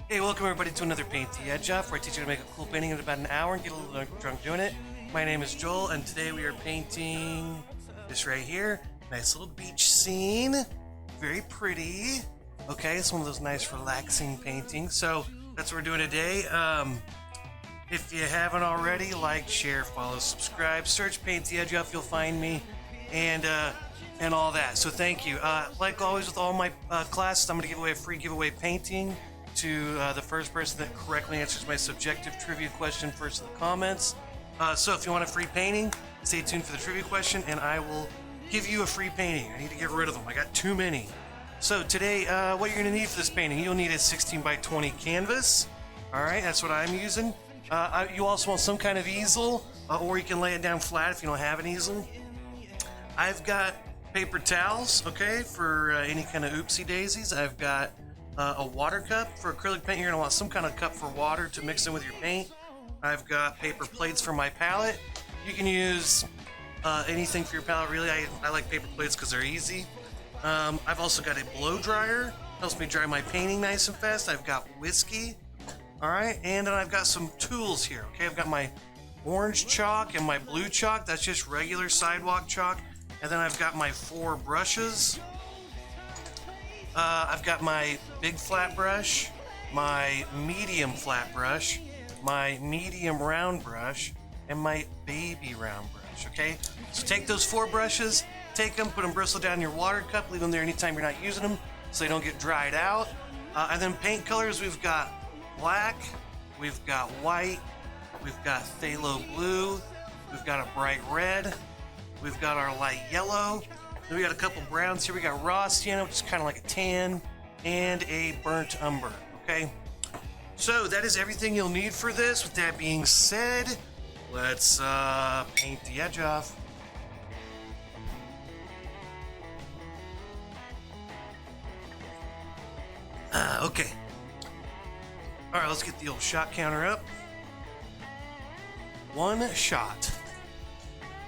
Hey, welcome everybody to another Paint the Edge Off, where I teach you how to make a cool painting in about an hour and get a little drunk doing it. My name is Joel, and today we are painting this right here. Nice little beach scene. Very pretty. Okay, it's one of those nice relaxing paintings. So that's what we're doing today. If you haven't already, like, share, follow, subscribe, search Paint the Edge Off, you'll find me, and all that. So thank you. Like always with all my classes, I'm going to give away a free giveaway painting to the first person that correctly answers my subjective trivia question first in the comments. So if you want a free painting, stay tuned for the trivia question and I will give you a free painting. I need to get rid of them. I got too many. So today, what you're going to need for this painting, you'll need a 16 by 20 canvas. Alright, that's what I'm using. You also want some kind of easel, or you can lay it down flat if you don't have an easel. I've got paper towels, okay, for any kind of oopsie daisies. I've got a water cup for acrylic paint. You're going to want some kind of cup for water to mix in with your paint. I've got paper plates for my palette. You can use anything for your palette, really. I like paper plates because they're easy. I've also got a blow dryer. Helps me dry my painting nice and fast. I've got whiskey. Alright, and then I've got some tools here. Okay, I've got my orange chalk and my blue chalk. That's just regular sidewalk chalk. And then I've got my 4 brushes. I've got my big flat brush, my medium flat brush, my medium round brush, and my baby round brush, okay? So take those 4 brushes, take them, put them bristle down in your water cup, leave them there anytime you're not using them so they don't get dried out. And then paint colors, we've got black, we've got white, we've got phthalo blue, we've got a bright red, we've got our light yellow, then we got a couple browns here. We got raw sienna, which is kind of like a tan, and a burnt umber, okay? So that is everything you'll need for this. With that being said, let's paint the edge off. Okay. All right, let's get the old shot counter up. 1 shot.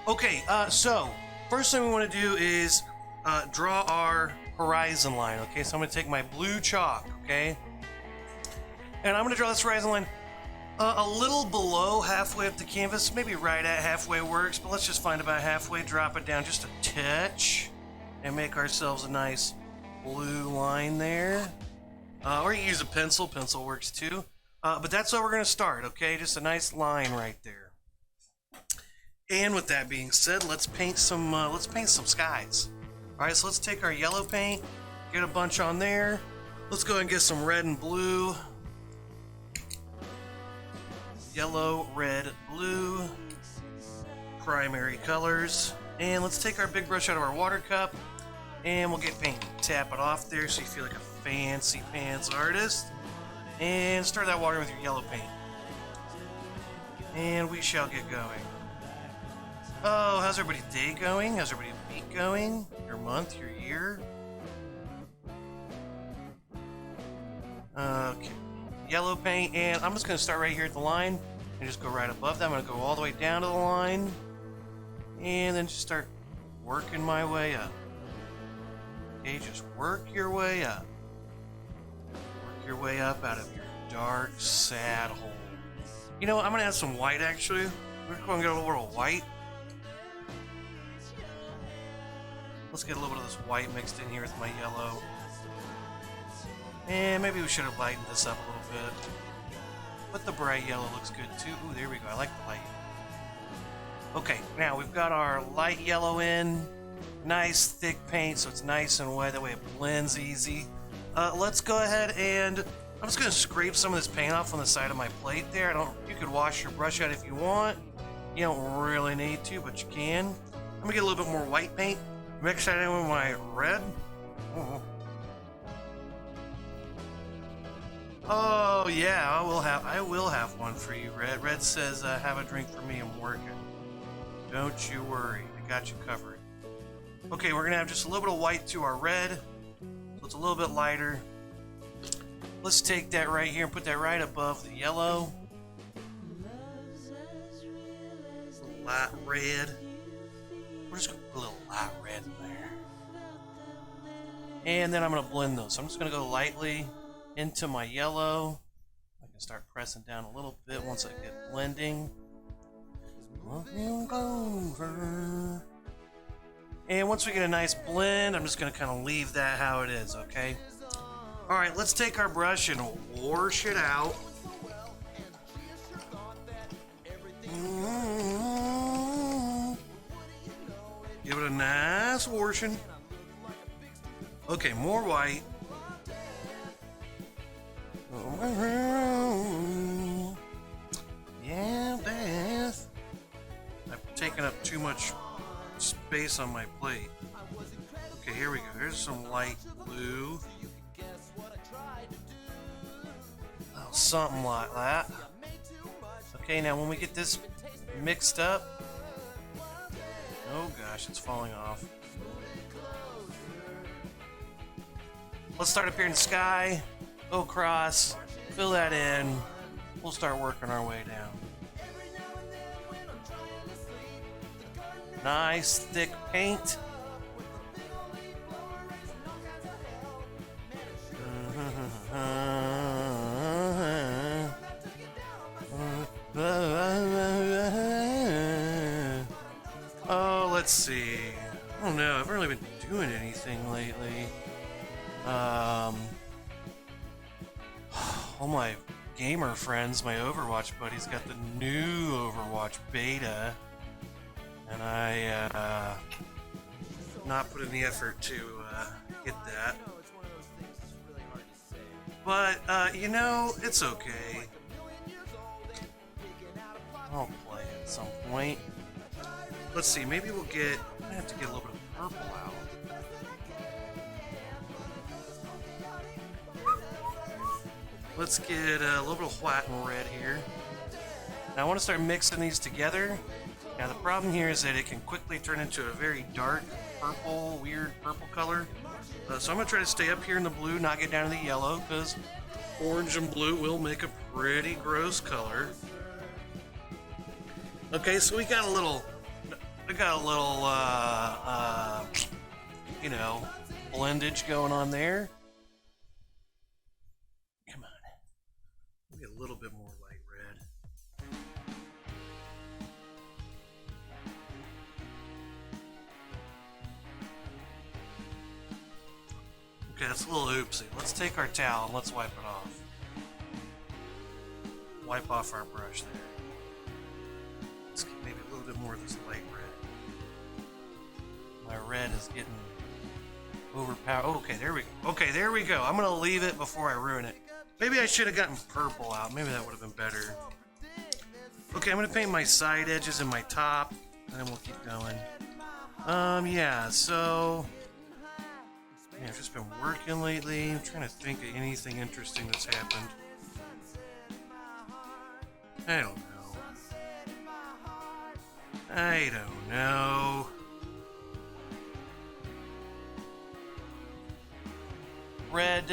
Okay, so first thing we want to do is draw our horizon line, okay? So I'm going to take my blue chalk, okay? And I'm going to draw this horizon line a little below halfway up the canvas. Maybe right at halfway works, but let's just find about halfway, drop it down just a touch, and make ourselves a nice blue line there. Or you can use a pencil. Pencil works too. But that's where we're going to start, okay? Just a nice line right there. And with that being said, let's paint some skies. All right, so let's take our yellow paint, get a bunch on there. Let's go ahead and get some red and blue. Yellow, red, blue, primary colors. And let's take our big brush out of our water cup, and we'll get paint. Tap it off there so you feel like a fancy pants artist. And start that water with your yellow paint. And we shall get going. Oh, how's everybody's day going? How's everybody's week going? Your month, your year? Okay. Yellow paint, and I'm just going to start right here at the line and just go right above that. I'm going to go all the way down to the line and then just start working my way up. Okay, just work your way up. Work your way up out of your dark, sad hole. You know what? I'm going to add some white, actually. We're going to get a little white. Let's get a little bit of this white mixed in here with my yellow. And maybe we should have lightened this up a little bit. But the bright yellow looks good too. Ooh, there we go. I like the light. Okay, now we've got our light yellow in. Nice thick paint so it's nice and wet. That way it blends easy. Let's go ahead and I'm just going to scrape some of this paint off on the side of my plate there. You could wash your brush out if you want. You don't really need to, but you can. I'm going to get a little bit more white paint. Mix that in with my red. Oh yeah, I will have one for you, Red. Red says, have a drink for me, I'm working. Don't you worry, I got you covered. Okay, we're gonna have just a little bit of white to our red, so it's a little bit lighter. Let's take that right here and put that right above the yellow. Light red. We're just gonna put a little light red in there. And then I'm gonna blend those. So I'm just gonna go lightly into my yellow. can start pressing down a little bit once I get blending. And once we get a nice blend, I'm just going to kind of leave that how it is, okay? All right, let's take our brush and wash it out. Give it a nice washing. Okay, more white. Yeah, Beth. I've taken up too much space on my plate. Okay, here we go. Here's some light blue. Oh, something like that. Okay, now when we get this mixed up, oh gosh, it's falling off. Let's start up here in the sky, go across, fill that in. We'll start working our way down. Nice thick paint. Oh, let's see. I don't know. I've really been doing anything lately. All my gamer friends, my Overwatch buddies, got the new Overwatch beta, and I not put in the effort to get that. But you know, it's okay. I'll play at some point. Let's see. Maybe we'll get. I have to get a little bit of purple out. Let's get a little bit of white and red here. Now I want to start mixing these together. Now the problem here is that it can quickly turn into a very dark purple, weird purple color. So I'm going to try to stay up here in the blue, not get down to the yellow, because orange and blue will make a pretty gross color. Okay, so we got a little, you know, blendage going on there. A little bit more light red. Okay, that's a little oopsie. Let's take our towel and let's wipe it off. Wipe off our brush there. Let's get maybe a little bit more of this light red. My red is getting overpowered. Okay, there we go. Okay, there we go. I'm gonna leave it before I ruin it. Maybe I should have gotten purple out. Maybe that would have been better. Okay, I'm going to paint my side edges and my top, and then we'll keep going. Yeah, so... Yeah, I've just been working lately. I'm trying to think of anything interesting that's happened. I don't know. Red,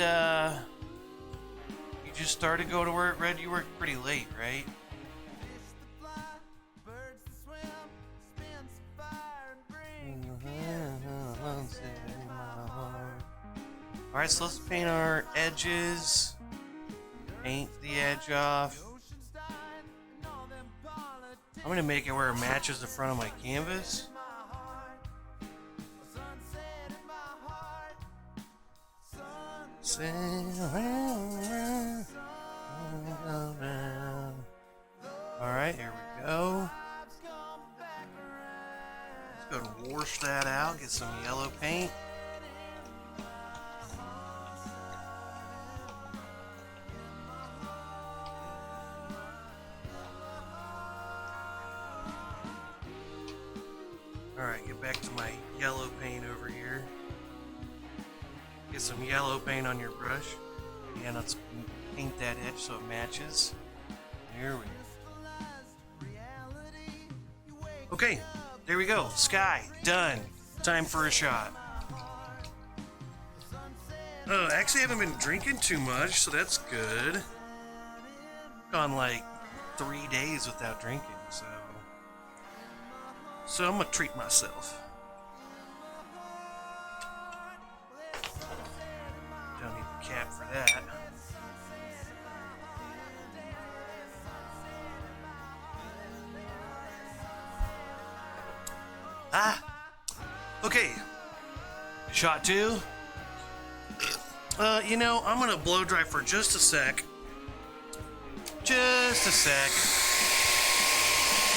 you just started going to work? Red, you work pretty late, right? Alright, so let's paint our edges. Paint the edge off. I'm going to make it where it matches the front of my canvas. Alright, here we go. Let's go and wash that out, get some yellow paint. Alright, get back to my yellow paint over here. Get some yellow paint on your brush. And let's paint that edge so it matches. There we go. Okay, there we go. Sky, done. Time for a shot. Oh, actually I haven't been drinking too much, so that's good. Gone like 3 days without drinking, so I'm gonna treat myself. Don't need the cap for that. Ah! Okay. Shot 2. You know, I'm gonna blow dry for just a sec. Just a sec.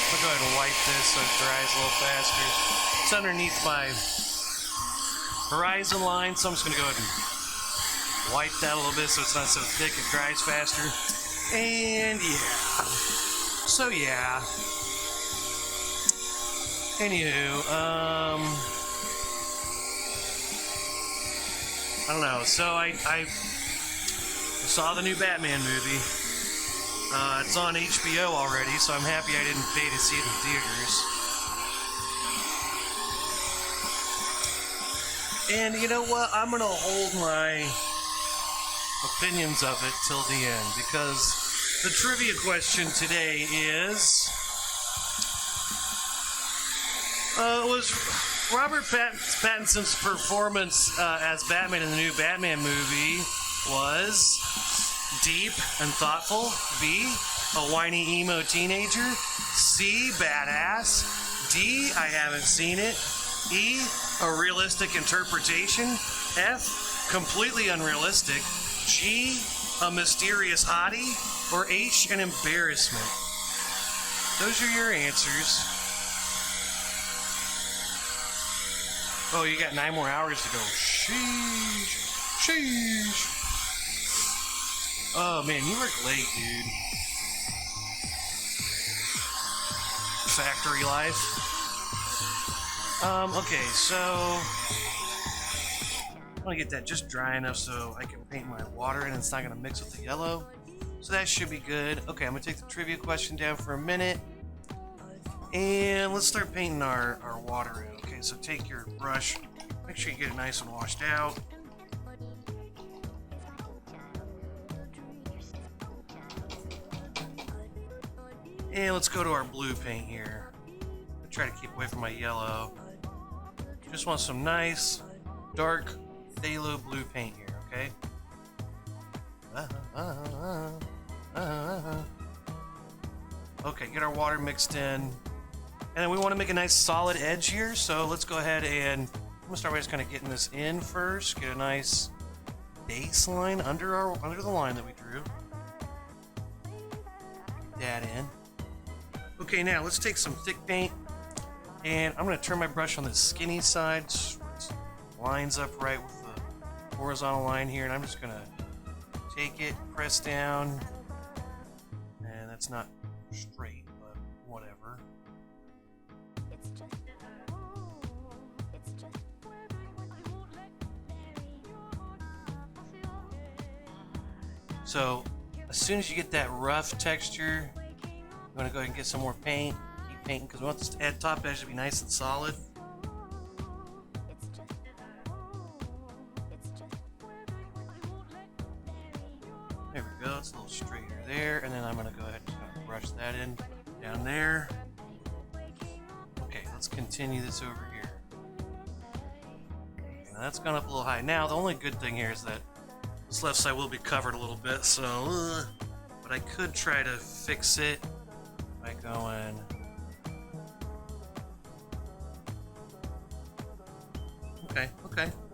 I'll go ahead and wipe this so it dries a little faster. It's underneath my horizon line, so I'm just gonna go ahead and wipe that a little bit so it's not so thick, it dries faster. And yeah. So yeah. Anywho, I don't know. So I saw the new Batman movie. It's on HBO already, so I'm happy I didn't pay to see it in theaters. And you know what? I'm gonna hold my opinions of it till the end, because the trivia question today is, was Robert Pattinson's performance as Batman in the new Batman movie was deep and thoughtful, B, a whiny emo teenager, C, badass, D, I haven't seen it, E, a realistic interpretation, F, completely unrealistic, G, a mysterious hottie, or H, an embarrassment? Those are your answers. Oh, you got 9 more hours to go. Sheesh. Sheesh. Oh, man, you work late, dude. Factory life. Okay, so I want to get that just dry enough so I can paint my water and it's not going to mix with the yellow. So that should be good. Okay, I'm going to take the trivia question down for a minute. And let's start painting our water in. Okay, so take your brush. Make sure you get it nice and washed out. And let's go to our blue paint here. I'll try to keep away from my yellow. Just want some nice, dark, phthalo blue paint here, okay? Okay, get our water mixed in. And then we want to make a nice solid edge here, so let's go ahead and I'm gonna start by just kind of getting this in first. Get a nice baseline under the line that we drew. Get that in. Okay, now let's take some thick paint, and I'm gonna turn my brush on the skinny side, so it lines up right with the horizontal line here, and I'm just gonna take it, press down, and that's not straight, but whatever. So as soon as you get that rough texture, I'm going to go ahead and get some more paint. Keep painting because we want this top edge to be nice and solid. There we go, it's a little straighter there, and then I'm going to go ahead and just kind of brush that in down there. Okay, let's continue this over here. Now that's gone up a little high. Now the only good thing here is that this left side will be covered a little bit, so but I could try to fix it by going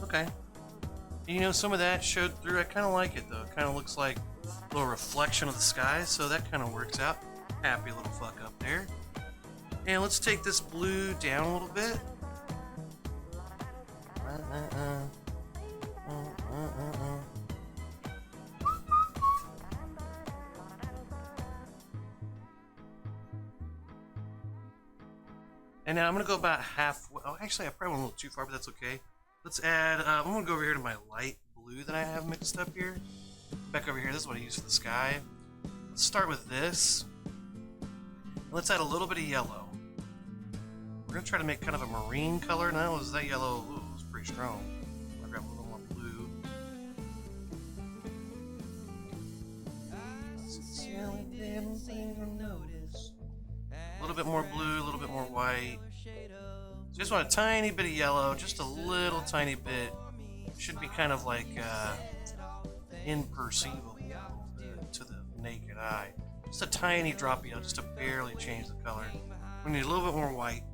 okay. You know, some of that showed through. I kind of like it though. It kind of looks like a little reflection of the sky, so that kind of works out. Happy little fuck up there. And let's take this blue down a little bit. And now I'm going to go about halfway. Oh, actually, I probably went a little too far, but that's okay. Let's add, I'm going to go over here to my light blue that I have mixed up here. Back over here, this is what I use for the sky. Let's start with this. Let's add a little bit of yellow. We're going to try to make kind of a marine color. Now, is that yellow? Ooh, it was pretty strong. I'll grab a little more blue. A little bit more blue, a little bit more white. So just want a tiny bit of yellow, just a little tiny bit. Should be kind of like imperceivable to the naked eye. Just a tiny drop of yellow, just to barely change the color. We need a little bit more white.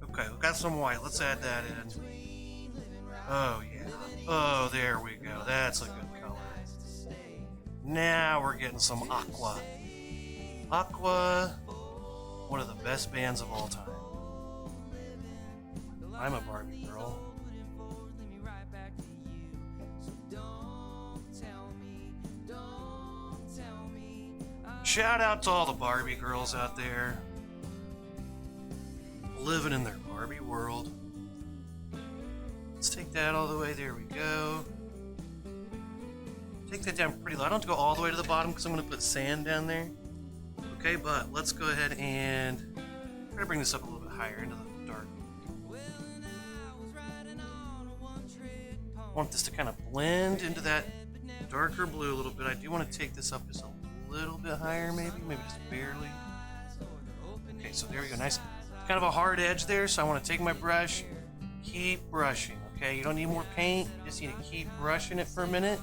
Okay, we got some white. Let's add that in. Oh, yeah. Oh, there we go. That's a good color. Now we're getting some aqua. Aqua, one of the best bands of all time. I'm a Barbie girl. Shout out to all the Barbie girls out there living in their Barbie world. Let's take that all the way. There we go. Take that down pretty low. I don't have to go all the way to the bottom because I'm going to put sand down there. Okay, but let's go ahead and try to bring this up a little bit higher into the dark. I want this to kind of blend into that darker blue a little bit. I do want to take this up just a little bit higher, maybe just barely. Okay, so there we go. Nice, kind of a hard edge there. So I want to take my brush, keep brushing. Okay, you don't need more paint. You just need to keep brushing it for a minute.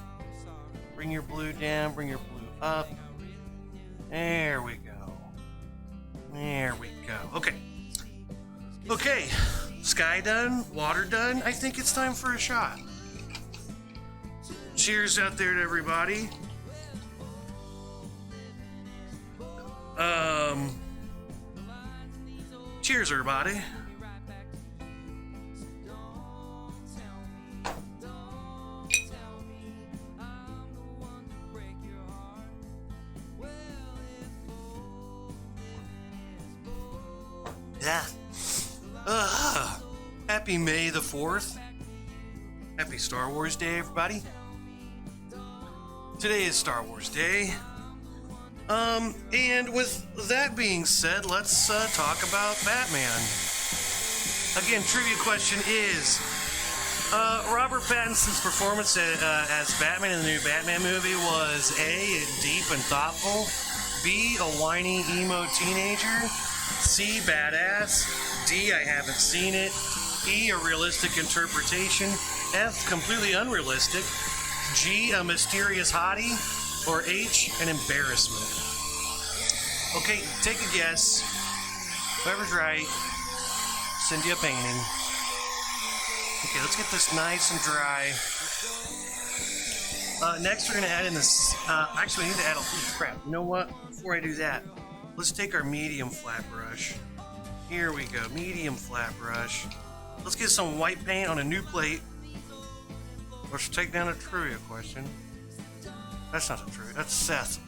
Bring your blue down, bring your blue up. There we go. There we go. Okay. Okay, sky done, water done. I think it's time for a shot. Cheers out there to everybody. Cheers, everybody. Yeah. Happy May the 4th. Happy Star Wars Day, everybody. Today is Star Wars Day. And with that being said, let's talk about Batman. Again, trivia question is, Robert Pattinson's performance as Batman in the new Batman movie was A, deep and thoughtful, B, a whiny emo teenager, C, badass, D, I haven't seen it, E, a realistic interpretation, F, completely unrealistic, G, a mysterious hottie, or H, an embarrassment. Okay, take a guess. Whoever's right, send you a painting. Okay, let's get this nice and dry. Next, we're going to add in this. Actually, we need to add a little crap. You know what? Before I do that, let's take our medium flat brush. Here we go, medium flat brush. Let's get some white paint on a new plate. Let's take down a trivia question. That's not a trivia, that's Seth.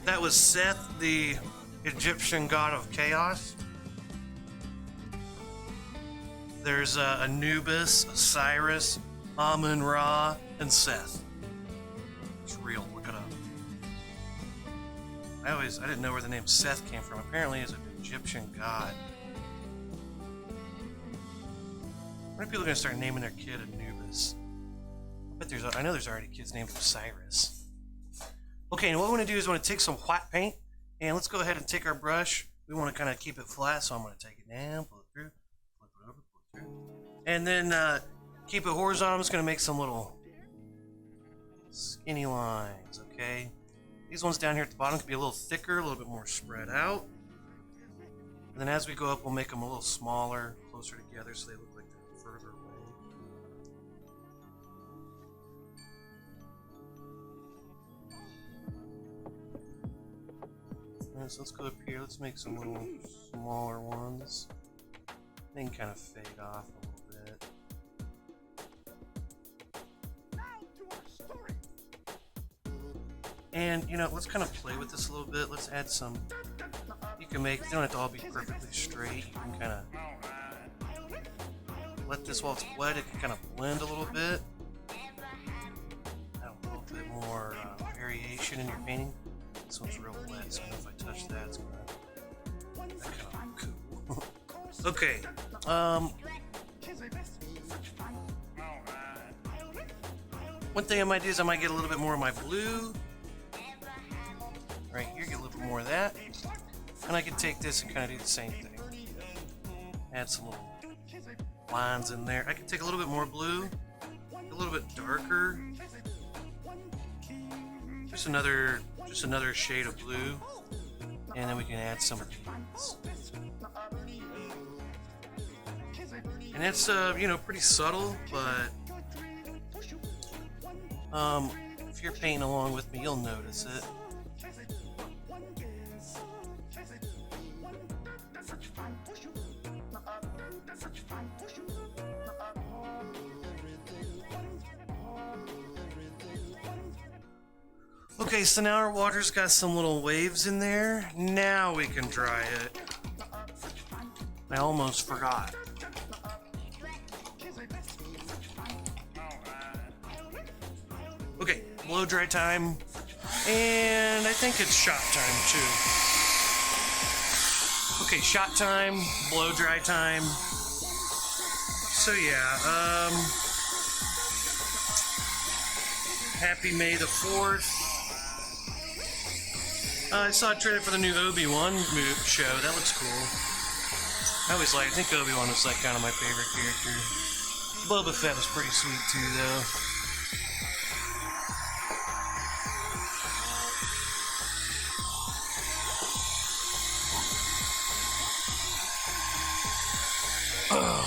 That was Seth, the Egyptian god of chaos. There's Anubis, Osiris, Amun-Ra, and Seth. It's real, look it up. I didn't know where the name Seth came from. Apparently it's an Egyptian god. When are people going to start naming their kid Anubis? I know there's already kids named Osiris. Okay, and what we want to do is we want to take some white paint, and let's go ahead and take our brush. We want to kind of keep it flat, so I'm going to take it down, pull it through, flip it over, pull it through. And then keep it horizontal. I'm just going to make some little skinny lines, okay? These ones down here at the bottom can be a little thicker, a little bit more spread out. And then as we go up, we'll make them a little smaller, closer together, so they look like they're further away. Alright, so let's go up here. Let's make some little smaller ones. They can kind of fade off a little bit. And, you know, let's kind of play with this a little bit. Let's add some. You can make, they don't have to all be perfectly straight. You can kind of let this, while it's wet, it can kind of blend a little bit. Add a little bit more variation in your painting. This one's real wet, so I know if I touch that, it's gonna, that kind of cool. Okay, one thing I might do is I might get a little bit more of my blue. Right here, get a little bit more of that. And I can take this and kind of do the same thing. Add some little lines in there. I can take a little bit more blue, a little bit darker. Just another shade of blue. And then we can add some of these. And it's, you know, pretty subtle, but if you're painting along with me, you'll notice it. Okay, so now our water's got some little waves in there. Now we can dry it. I almost forgot. Okay, blow dry time. And I think it's shot time too. Okay, shot time, blow dry time. So yeah, happy May the 4th. I saw a trailer for the new Obi-Wan show. That looks cool. I think Obi-Wan was like kind of my favorite character. Boba Fett was pretty sweet too, though.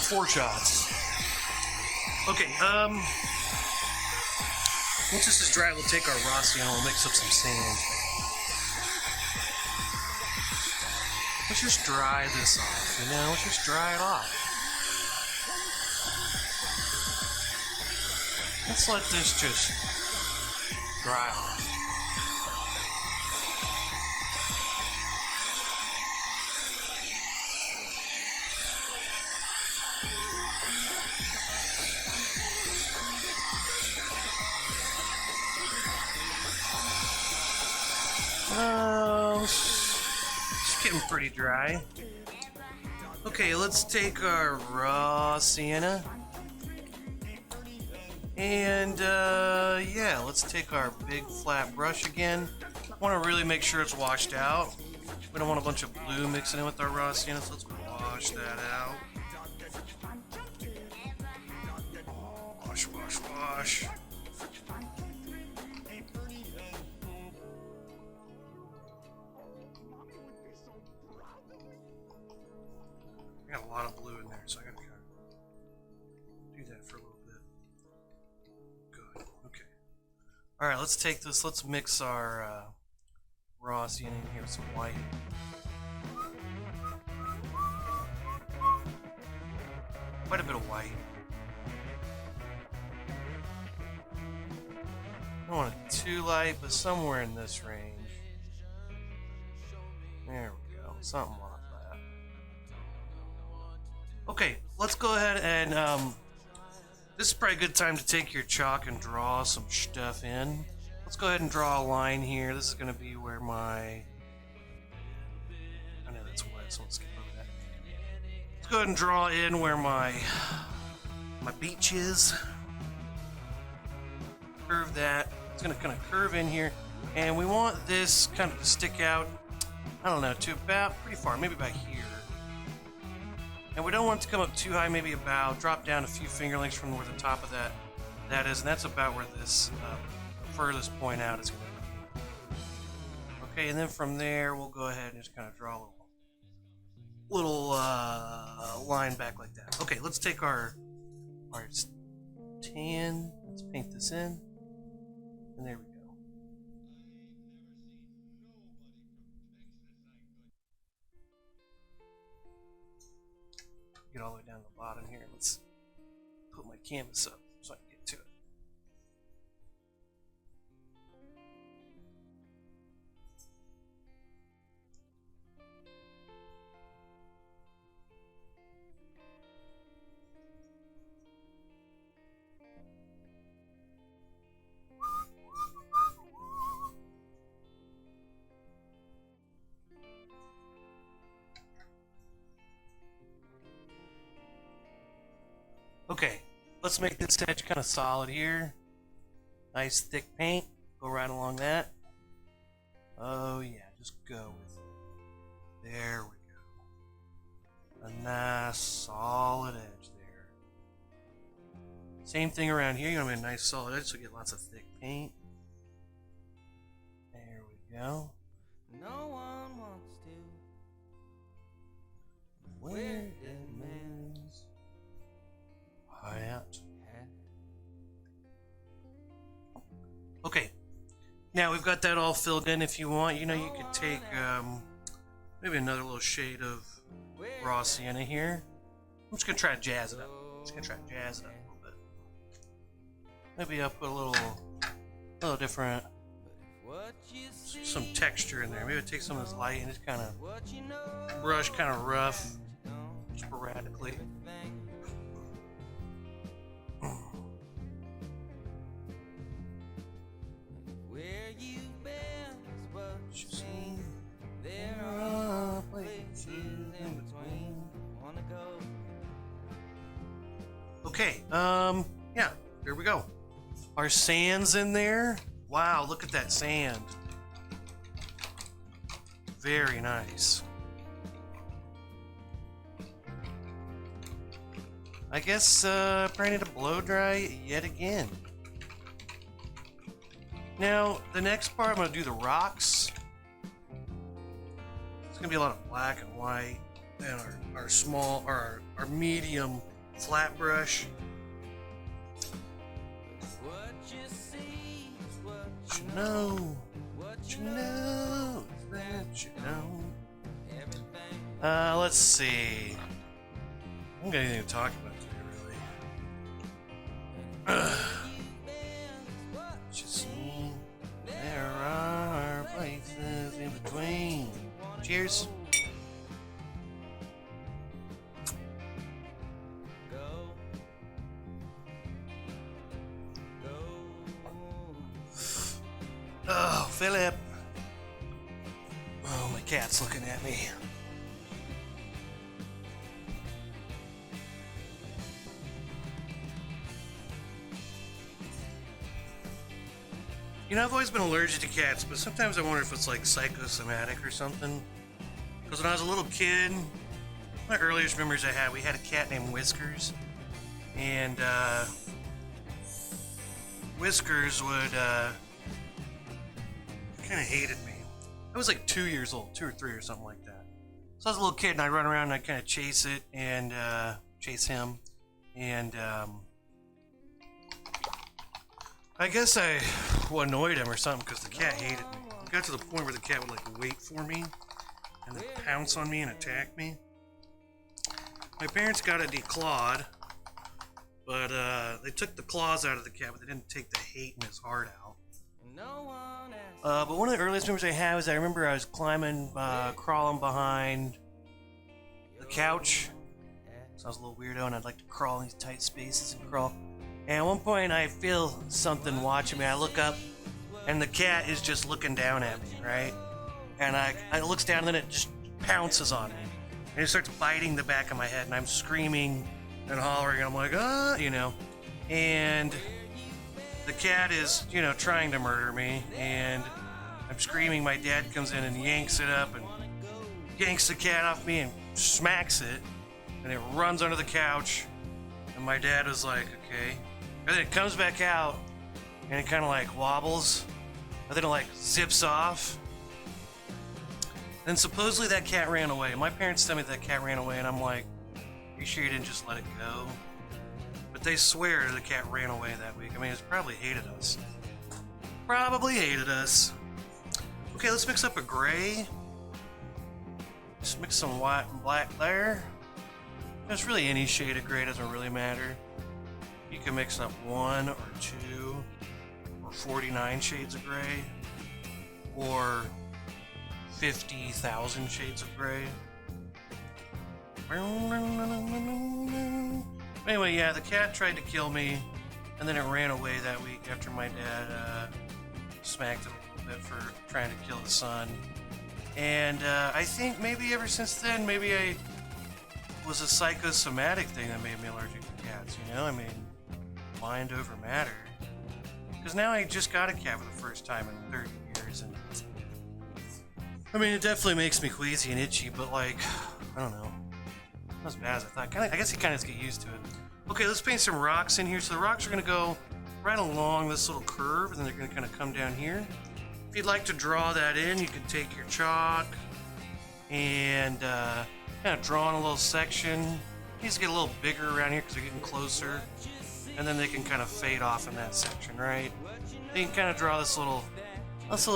4 shots. Okay, once this is dry, we'll take our raw sienna and we'll mix up some sand. Let's just dry this off, you know? Let's just dry it off. Let's let this just dry off. It's getting pretty dry. Okay, let's take our raw sienna. And, yeah, let's take our big flat brush again. Want to really make sure it's washed out. We don't want a bunch of blue mixing in with our raw sienna, so let's wash that out. Wash, wash, wash. I got a lot of blue in there, so I gotta kind of do that for a little bit. Good. Okay. All right, let's take this. Let's mix our raw sienna in here with some white. Quite a bit of white. I don't want it too light, but somewhere in this range. There we go. Something like that. Okay, let's go ahead and this is probably a good time to take your chalk and draw some stuff in. Let's go ahead and draw a line here. This is going to be where my... I know that's wet, so let's skip over that. Let's go ahead and draw in where my beach is. Curve that. It's going to kind of curve in here. And we want this kind of to stick out, I don't know, to about pretty far, maybe about here. And we don't want it to come up too high, maybe about drop down a few finger lengths from where the top of that is, and that's about where this furthest point out is going to be. Okay, and then from there we'll go ahead and just kind of draw a little line back like that. Okay, let's take our tan. Let's paint this in, and there we go. Get all the way down to the bottom here. Let's put my canvas up so I can get to it. Okay, let's make this edge kind of solid here. Nice thick paint. Go right along that. Oh yeah, just go with it. There we go. A nice solid edge there. Same thing around here. You want to make a nice solid edge so you get lots of thick paint. There we go. No one wants to where is hat? Okay, now we've got that all filled in. If you want, you know, you could take maybe another little shade of raw sienna here. I'm just gonna try to jazz it up. A little bit. Maybe I'll put a little different, some texture in there. Maybe take some of this light and just kind of brush, kind of rough, sporadically. Okay, yeah, there we go. Our sand's in there. Wow, look at that sand. Very nice. I guess probably need to blow dry yet again. Now, the next part, I'm going to do the rocks. It's going to be a lot of black and white. And our small, or our medium flat brush. What you know, that you know. Let's see. I don't got anything to talk about today, really. Just see, there are places in between. Cheers. Oh, Philip. Oh, my cat's looking at me. You know, I've always been allergic to cats, but sometimes I wonder if it's like psychosomatic or something. Because when I was a little kid, my earliest memories I had, we had a cat named Whiskers. And, Whiskers would, kind of hated me. I was like 2 years old, 2 or 3 or something like that. So I was a little kid and I'd run around and I'd kind of chase it and chase him. And I guess I annoyed him or something because the cat hated me. It got to the point where the cat would like wait for me and then pounce on me and attack me. My parents got it declawed, but they took the claws out of the cat, but they didn't take the hate in his heart out. But one of the earliest memories I have is I remember I was climbing, crawling behind the couch. So I was a little weirdo and I'd like to crawl in these tight spaces and crawl. And at one point I feel something watching me. I look up and the cat is just looking down at me, right? And I looks down and then it just pounces on me. And it starts biting the back of my head and I'm screaming and hollering. And I'm like, you know. And the cat is, you know, trying to murder me, and I'm screaming. My dad comes in and yanks it up and yanks the cat off me and smacks it, and it runs under the couch, and my dad was like, okay. And then it comes back out, and it kind of like wobbles, and then it like zips off. Then supposedly that cat ran away. My parents tell me that cat ran away, and I'm like, are you sure you didn't just let it go? But they swear the cat ran away that week. I mean, it's probably hated us. Okay, let's mix up a gray. Just mix some white and black there. Just really any shade of gray, doesn't really matter. You can mix up 1 or 2 or 49 shades of gray or 50,000 shades of gray. Anyway, yeah, the cat tried to kill me, and then it ran away that week after my dad smacked it a little bit for trying to kill his son. And I think maybe ever since then, maybe I was a psychosomatic thing that made me allergic to cats, you know? I mean, mind over matter. Because now I just got a cat for the first time in 30 years, and I mean, it definitely makes me queasy and itchy, but like, I don't know. Not as bad as I thought. I guess you kind of get used to it. Okay, let's paint some rocks in here. So the rocks are going to go right along this little curve, and then they're going to kind of come down here. If you'd like to draw that in, you can take your chalk and Kind of drawing a little section. Needs to get a little bigger around here because they're getting closer. And then they can kind of fade off in that section, right? You can kind of draw this little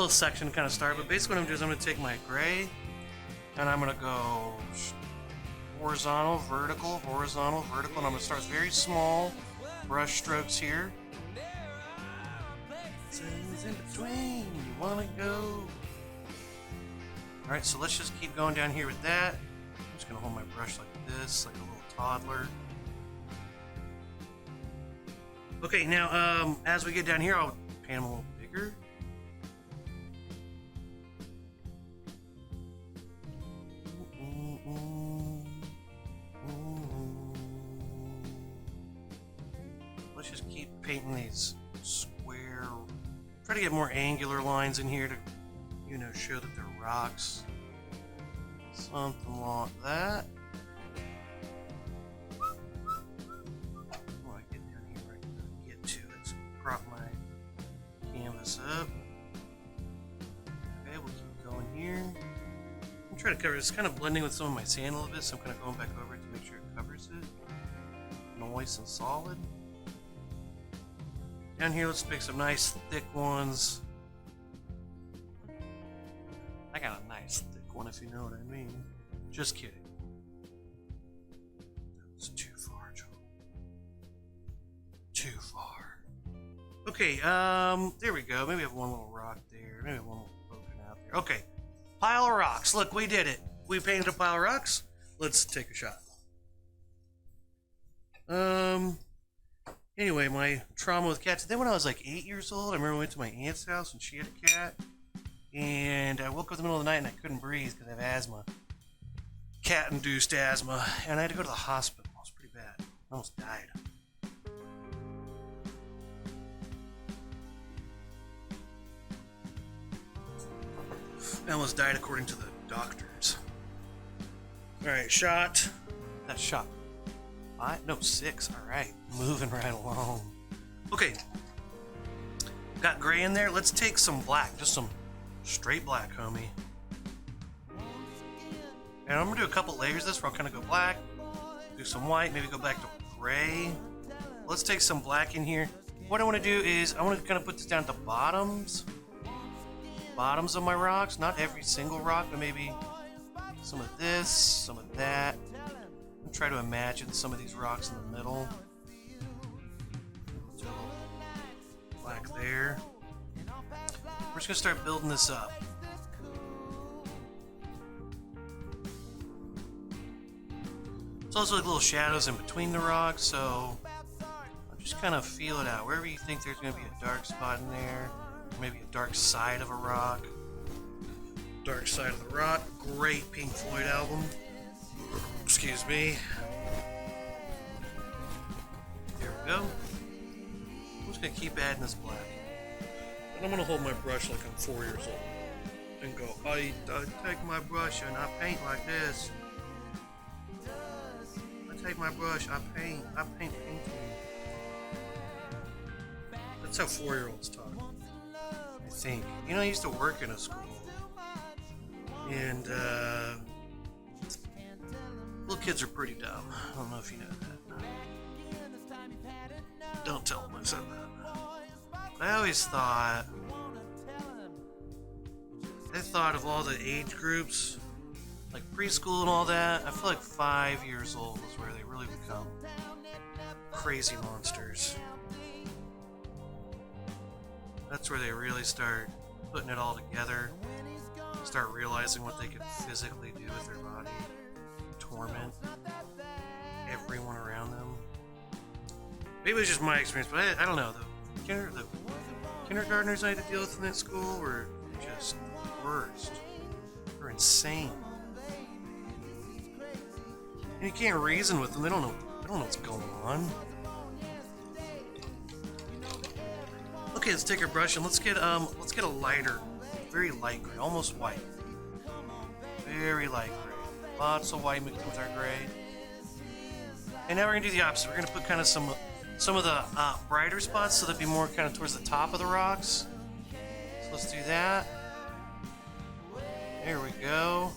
section to kind of start. But basically what I'm doing is I'm going to take my gray and I'm going to go horizontal, vertical, horizontal, vertical. And I'm going to start with very small brush strokes here. In between, you want to go. Alright, so let's just keep going down here with that. I'm just going to hold my brush like this, like a little toddler. Okay, now, as we get down here, I'll paint them a little bigger. Let's just keep painting these square. Try to get more angular lines in here to, you know, show that they're rocks. Something like that. Oh, I get down here where I can get to it. So prop my canvas up. Okay, we'll keep going here. I'm trying to cover it. It's kind of blending with some of my sand a little bit, so I'm kind of going back over it to make sure it covers it. Nice and solid. Down here, let's pick some nice thick ones. I got a nice thick one, if you know what I mean. Just kidding. That was too far, Joe. Too far. Okay, there we go. Maybe I have one little rock there. Maybe one little poking out there. Okay, pile of rocks. Look, we did it. We painted a pile of rocks. Let's take a shot. Anyway, my trauma with cats. Then when I was like 8 years old, I remember I went to my aunt's house and she had a cat. And I woke up in the middle of the night and I couldn't breathe because I have asthma. Cat-induced asthma. And I had to go to the hospital. It was pretty bad. I almost died. I almost died according to the doctors. Alright, shot. That's shot. 5? No, 6. Alright. Moving right along. Okay. Got gray in there. Let's take some black. Just some straight black, homie. And I'm going to do a couple layers of this where I'll kind of go black, do some white, maybe go back to gray. Let's take some black in here. What I want to do is I want to kind of put this down to bottoms. Bottoms of my rocks. Not every single rock, but maybe some of this, some of that. I'll try to imagine some of these rocks in the middle. Black there. We're just going to start building this up. It's also like little shadows in between the rocks, so I'll just kind of feel it out. Wherever you think there's going to be a dark spot in there, or maybe a dark side of a rock. Dark Side of the Rock, great Pink Floyd album. Excuse me. There we go. I'm just going to keep adding this black. And I'm going to hold my brush like I'm 4 years old. And go, I take my brush and I paint like this. I take my brush, I paint painting. That's how 4-year-olds talk, I think. You know, I used to work in a school. And, little kids are pretty dumb. I don't know if you know that. Don't tell them I said that. But I always thought... of all the age groups, like preschool and all that, I feel like 5 years old is where they really become crazy monsters. That's where they really start putting it all together, start realizing what they can physically do with their body, torment everyone around them. Maybe it's just my experience, but I don't know. The kindergartners I had to deal with in that school were just the worst. They're insane. And you can't reason with them. They don't know what's going on. Okay, let's take our brush and let's get a lighter, very light gray, almost white. Very light gray. Lots of white mixed with our gray. And now we're gonna do the opposite. We're gonna put kind of some of the brighter spots, so that'd be more kind of towards the top of the rocks. So let's do that. There we go.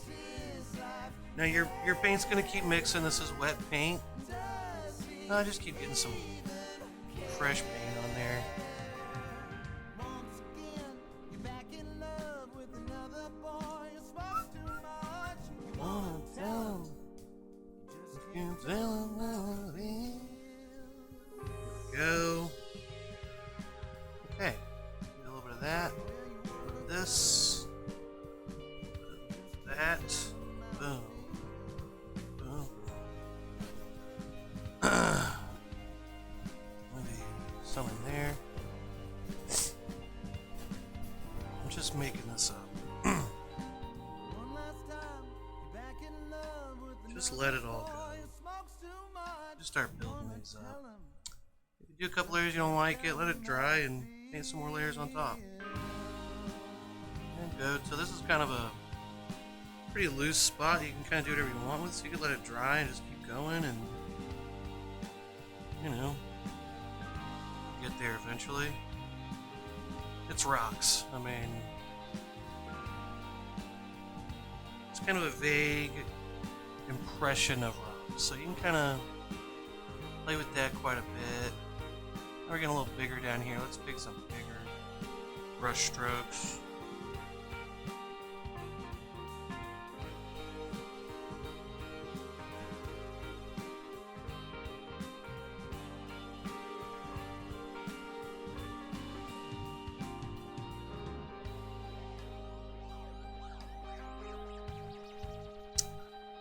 Now your paint's gonna keep mixing. This is wet paint. Just keep getting some fresh paint on there. Go. Okay. Get a little bit of that. A little bit of this. That. Boom. Boom. Maybe some in there. I'm just making this up. Just let it all go. Just start building these up. If you do a couple layers you don't like it, let it dry and paint some more layers on top. And good. So this is kind of a pretty loose spot. You can kind of do whatever you want with, so you can let it dry and just keep going and, you know, get there eventually. It's rocks. I mean, it's kind of a vague impression of rocks, so you can kind of play with that quite a bit. Now we're getting a little bigger down here. Let's pick some bigger brush strokes.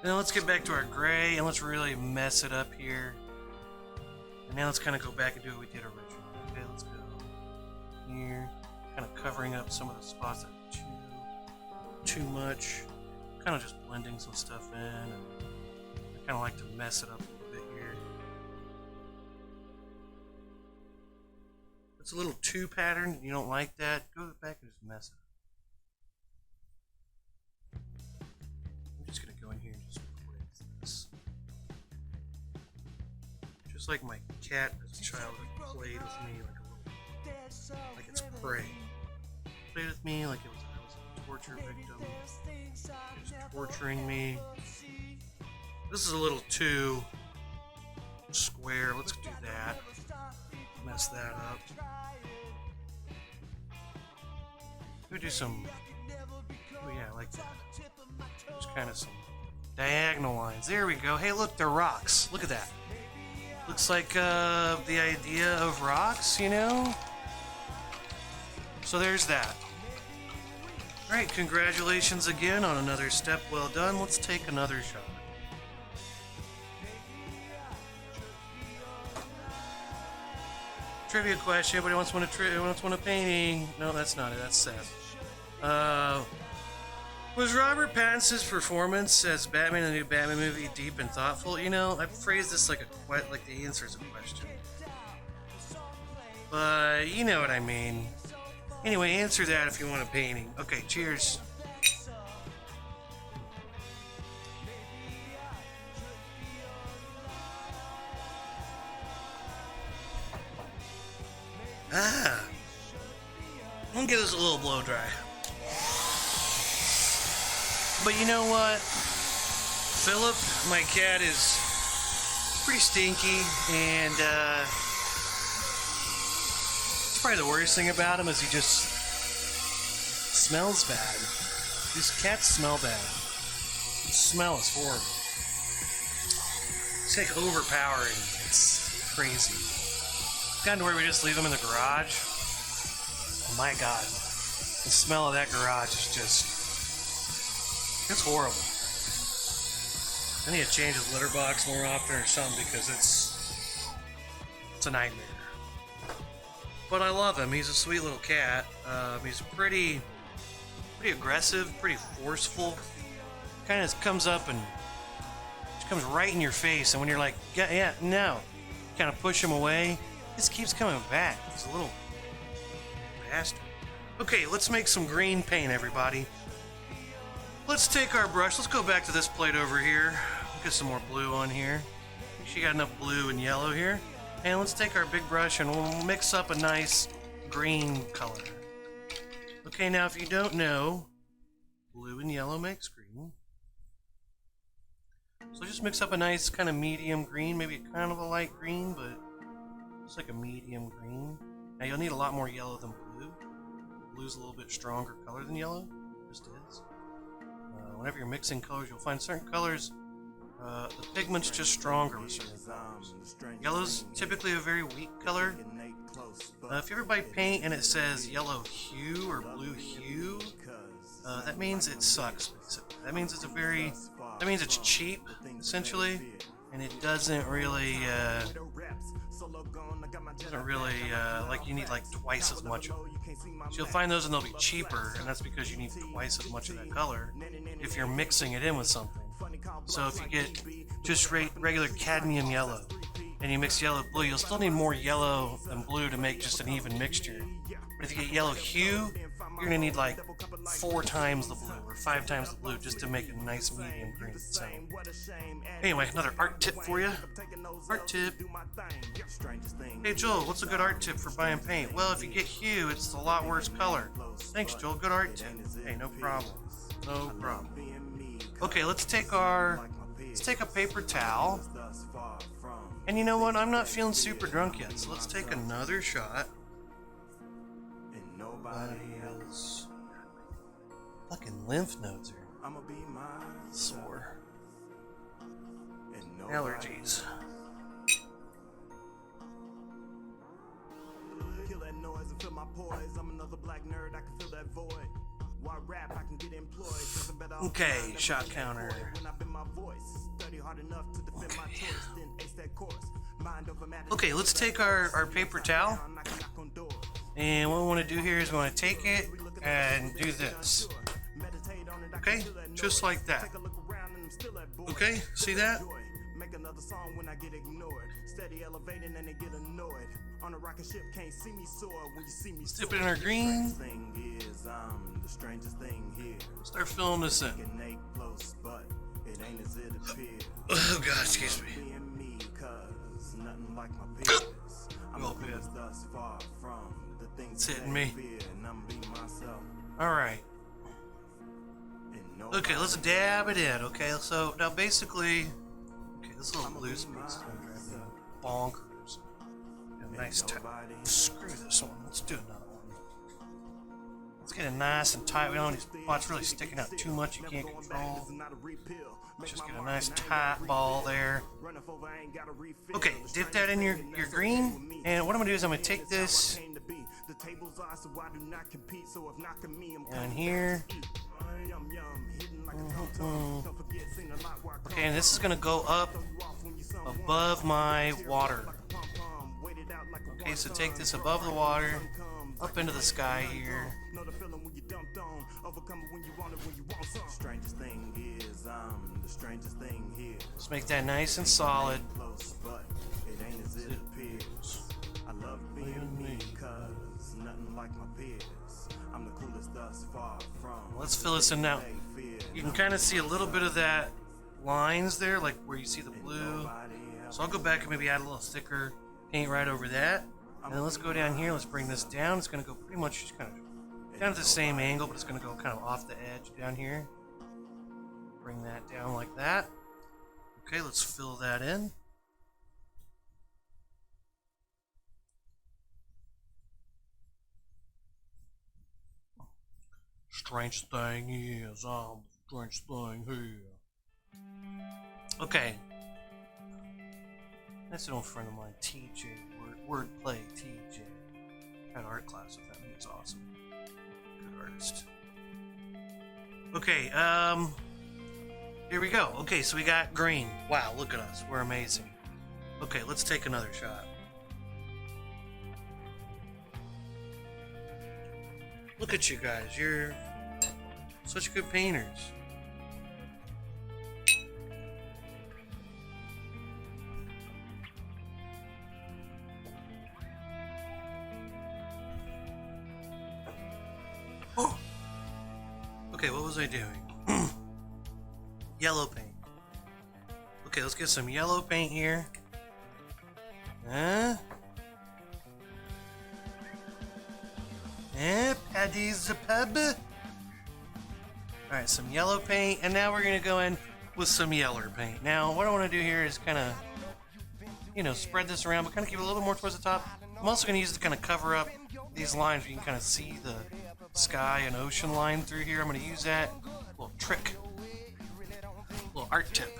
Now let's get back to our gray and let's really mess it up here. And now let's kind of go back and do what we did originally. Okay, let's go here, kind of covering up some of the spots that are too much. Kind of just blending some stuff in, and I kind of like to mess it up a little bit here. It's a little too patterned. You don't like that? Go back and just mess it up. I'm just gonna go in here and just erase this. Just like my cat as a child that played with me like it's prey. Played with me like I was a torture victim. It was torturing me. This is a little too square. Let's do that. Mess that up. We do some. Oh yeah, I like that. Just kind of some diagonal lines. There we go. Hey, look, they're rocks. Look at that. Looks like the idea of rocks, you know? So there's that. Alright, congratulations again on another step well done. Let's take another shot. Trivia question. Anybody wants one a painting? No, that's not it. That's Seth. Was Robert Pattinson's performance as Batman in the new Batman movie deep and thoughtful? You know, I phrased this like the answer is a question. But you know what I mean. Anyway, answer that if you want a painting. Okay, cheers. I'm gonna give this a little blow dry. But you know what? Philip, my cat, is pretty stinky, and it's probably the worst thing about him is he just smells bad. These cats smell bad. The smell is horrible. It's like overpowering. It's crazy. It's gotten to where we just leave them in the garage. Oh my God. The smell of that garage is just... it's horrible. I need to change his litter box more often or something because it's a nightmare. But I love him. He's a sweet little cat. He's pretty aggressive, pretty forceful. Kind of comes up and just comes right in your face, and when you're like, yeah, no, kind of push him away, he just keeps coming back. He's a little bastard. Okay, let's make some green paint, everybody. Let's take our brush. Let's go back to this plate over here. Get some more blue on here. Make sure you got enough blue and yellow here. And let's take our big brush and we'll mix up a nice green color. Okay, now if you don't know, blue and yellow makes green. So just mix up a nice kind of medium green, maybe kind of a light green, but it's like a medium green. Now you'll need a lot more yellow than blue. Blue's a little bit stronger color than yellow, just is. Whenever you're mixing colors, you'll find certain colors, the pigment's just stronger with certain colors. Yellow's typically a very weak color. If you ever buy paint and it says yellow hue or blue hue, that means it sucks. That means it's cheap, essentially, and it doesn't really, like, you need like twice as much of it. So you'll find those and they'll be cheaper, and that's because you need twice as much of that color if you're mixing it in with something. So if you get just regular cadmium yellow and you mix yellow blue, you'll still need more yellow than blue to make just an even mixture. But if you get yellow hue, you're gonna need like 4 times the blue or 5 times the blue just to make a nice medium green. So anyway, another art tip for you. Art tip. Hey Joel, what's a good art tip for buying paint? Well, if you get hue, it's a lot worse color. Thanks Joel, good art tip. Hey, no problem. No problem. Okay, let's take a paper towel. And you know what? I'm not feeling super drunk yet, so let's take another shot. Fucking lymph nodes are sore. Allergies. Okay, shot counter. Okay, let's take our paper towel. And what we want to do here is we want to take it and do this. Okay? Just like that. Okay? See that? Dip it in our green. Start filling this in. Oh god, excuse me. Oh, man. It's hitting me. Alright. Okay, let's dab it in. Okay, so now basically, okay, this little blue space is going to drive me bonkers. A nice tight. Screw this one. Let's do another one. Let's get it nice and tight. We don't need spots really sticking out too much. You can't control. Just get a nice tight ball there. Okay, dip that in your green. And what I'm going to do is I'm going to take this down here. Okay, and this is going to go up above my water. Okay, so take this above the water, up into the sky here. Let's make that nice and solid. Let's fill this in now. You can kind of see a little bit of that lines there, like where you see the blue. So I'll go back and maybe add a little thicker paint right over that. And then let's go down here. Let's bring this down. It's going to go pretty much just kind of down at the same angle, but it's going to go kind of off the edge down here. Bring that down like that. Okay, let's fill that in. Strange thing is, strange thing here. Okay. That's an old friend of mine, TJ. Wordplay TJ. Had art class with him. He was awesome. Good artist. Okay, here we go. Okay, so we got green. Wow, look at us. We're amazing. Okay, let's take another shot. Look at you guys. You're such good painters. Oh! Okay, what was I doing? Yellow paint. Okay, let's get some yellow paint here. Paddy's a pub. Alright, some yellow paint, and now we're gonna go in with some yeller paint. Now, what I want to do here is kind of, spread this around, but kind of keep it a little bit more towards the top. I'm also going to use it to kind of cover up these lines. You can kind of see the sky and ocean line through here. I'm going to use that little trick, little art tip.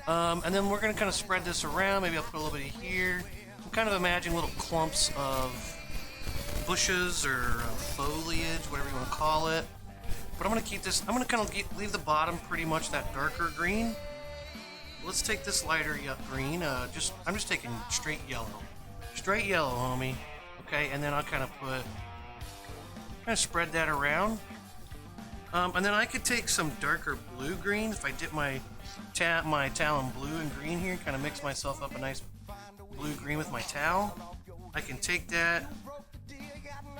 And then we're going to kind of spread this around. Maybe I'll put a little bit here. I'm kind of imagining little clumps of bushes or foliage, whatever you want to call it. But I'm going to keep this, I'm going to kind of leave the bottom pretty much that darker green. Let's take this lighter green. I'm just taking straight yellow. Straight yellow, homie. Okay, and then I'll kind of spread that around. And then I could take some darker blue green if I dip my towel in blue and green here, kind of mix myself up a nice blue green with my towel. I can take that,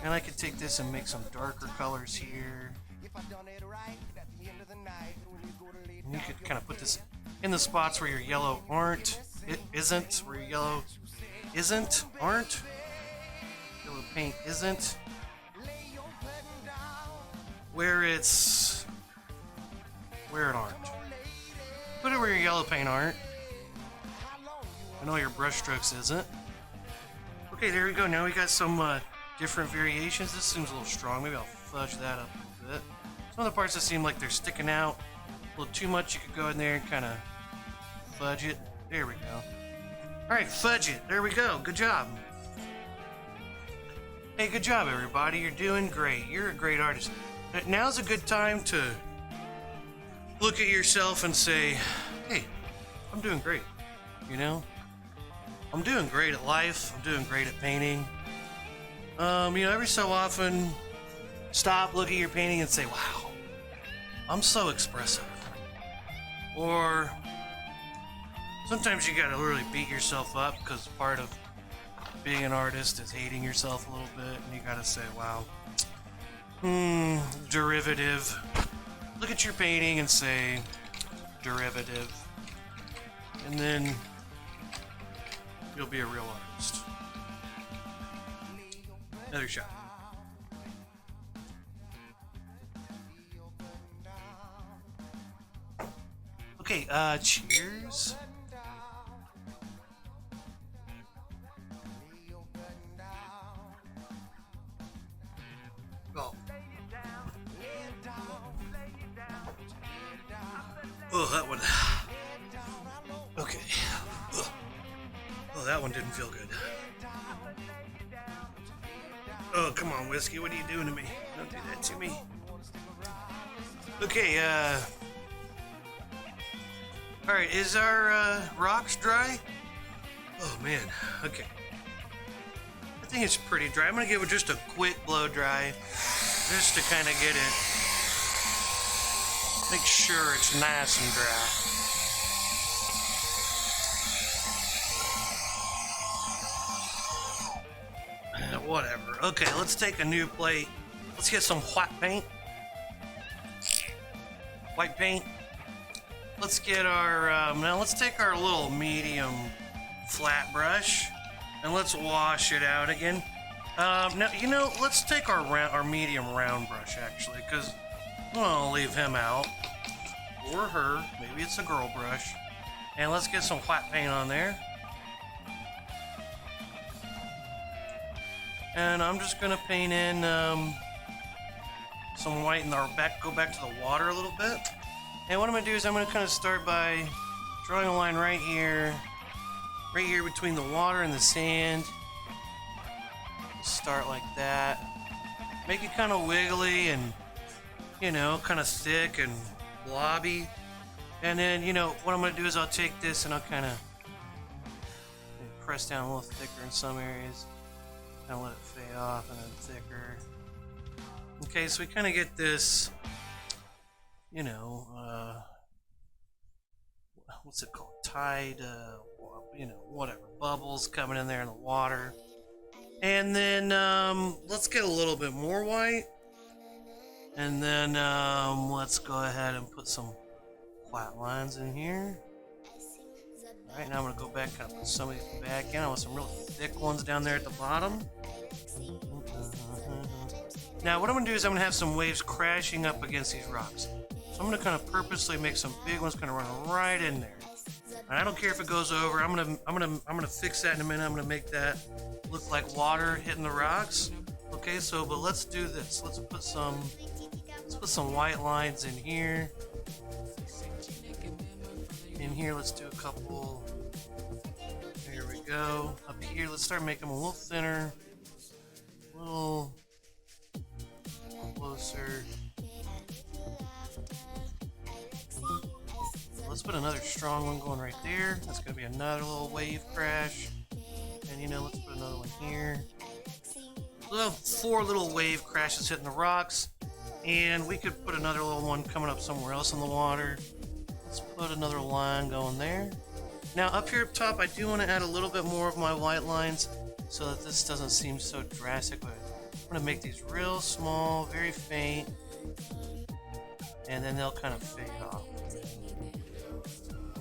and I can take this and make some darker colors here. And you could kind of put this in the spots where your yellow isn't, where your yellow aren't. Yellow paint isn't. Where it aren't. Put it where your yellow paint aren't. I know your brush strokes isn't. Okay, there we go. Now we got some different variations. This seems a little strong. Maybe I'll fudge that up a little bit. Some of the parts that seem like they're sticking out a little too much, you could go in there and kind of fudge it. There we go. Alright, fudge it. There we go. Good job. Hey, good job, everybody. You're doing great. You're a great artist. Now's a good time to look at yourself and say, hey, I'm doing great. I'm doing great at life. I'm doing great at painting. Every so often, stop, look at your painting and say, wow, I'm so expressive. Or sometimes you gotta really beat yourself up because part of being an artist is hating yourself a little bit, and you gotta say, wow, derivative. Look at your painting and say, derivative. And then you'll be a real artist. Another shot. Okay, cheers. Oh, that one. Okay. Oh, that one didn't feel good. Oh, come on, whiskey. What are you doing to me? Don't do that to me. Okay, alright, is our, rocks dry? Oh, man. Okay. I think it's pretty dry. I'm gonna give it just a quick blow dry. Just to kind of get it. Make sure it's nice and dry. Whatever. Okay, let's take a new plate. Let's get some white paint. White paint. Let's get our, now let's take our little medium flat brush and let's wash it out again. Now, let's take our medium round brush actually, because I'll leave him out. Or her. Maybe it's a girl brush. And let's get some white paint on there. And I'm just gonna paint in some white in our go back to the water a little bit. And what I'm gonna do is I'm gonna kind of start by drawing a line right here between the water and the sand. Start like that. Make it kind of wiggly and, kind of thick and blobby. And then, what I'm gonna do is I'll take this and I'll kind of press down a little thicker in some areas. Kind of let it fade off and then thicker. Okay, so we kind of get this, what's it called? Tide, whatever. Bubbles coming in there in the water. And then, let's get a little bit more white. And then, let's go ahead and put some white lines in here. Alright, now I'm going to go back and kind of put some of these back in. I want some really thick ones down there at the bottom. Now, what I'm going to do is I'm going to have some waves crashing up against these rocks. So So I'm gonna kind of purposely make some big ones kind of run right in there. And I don't care if it goes over. I'm gonna fix that in a minute. I'm gonna make that look like water hitting the rocks. Okay, so but let's do this. Let's put some white lines in here. In here, let's do a couple. There we go. Up here, let's start making them a little thinner, a little closer. Let's put another strong one going right there. That's gonna be another little wave crash. And you know, let's put another one here. We'll have 4 little wave crashes hitting the rocks. And we could put another little one coming up somewhere else in the water. Let's put another line going there. Now up here up top, I do want to add a little bit more of my white lines so that this doesn't seem so drastic. But I'm going to make these real small, very faint, and then they'll kind of fade off.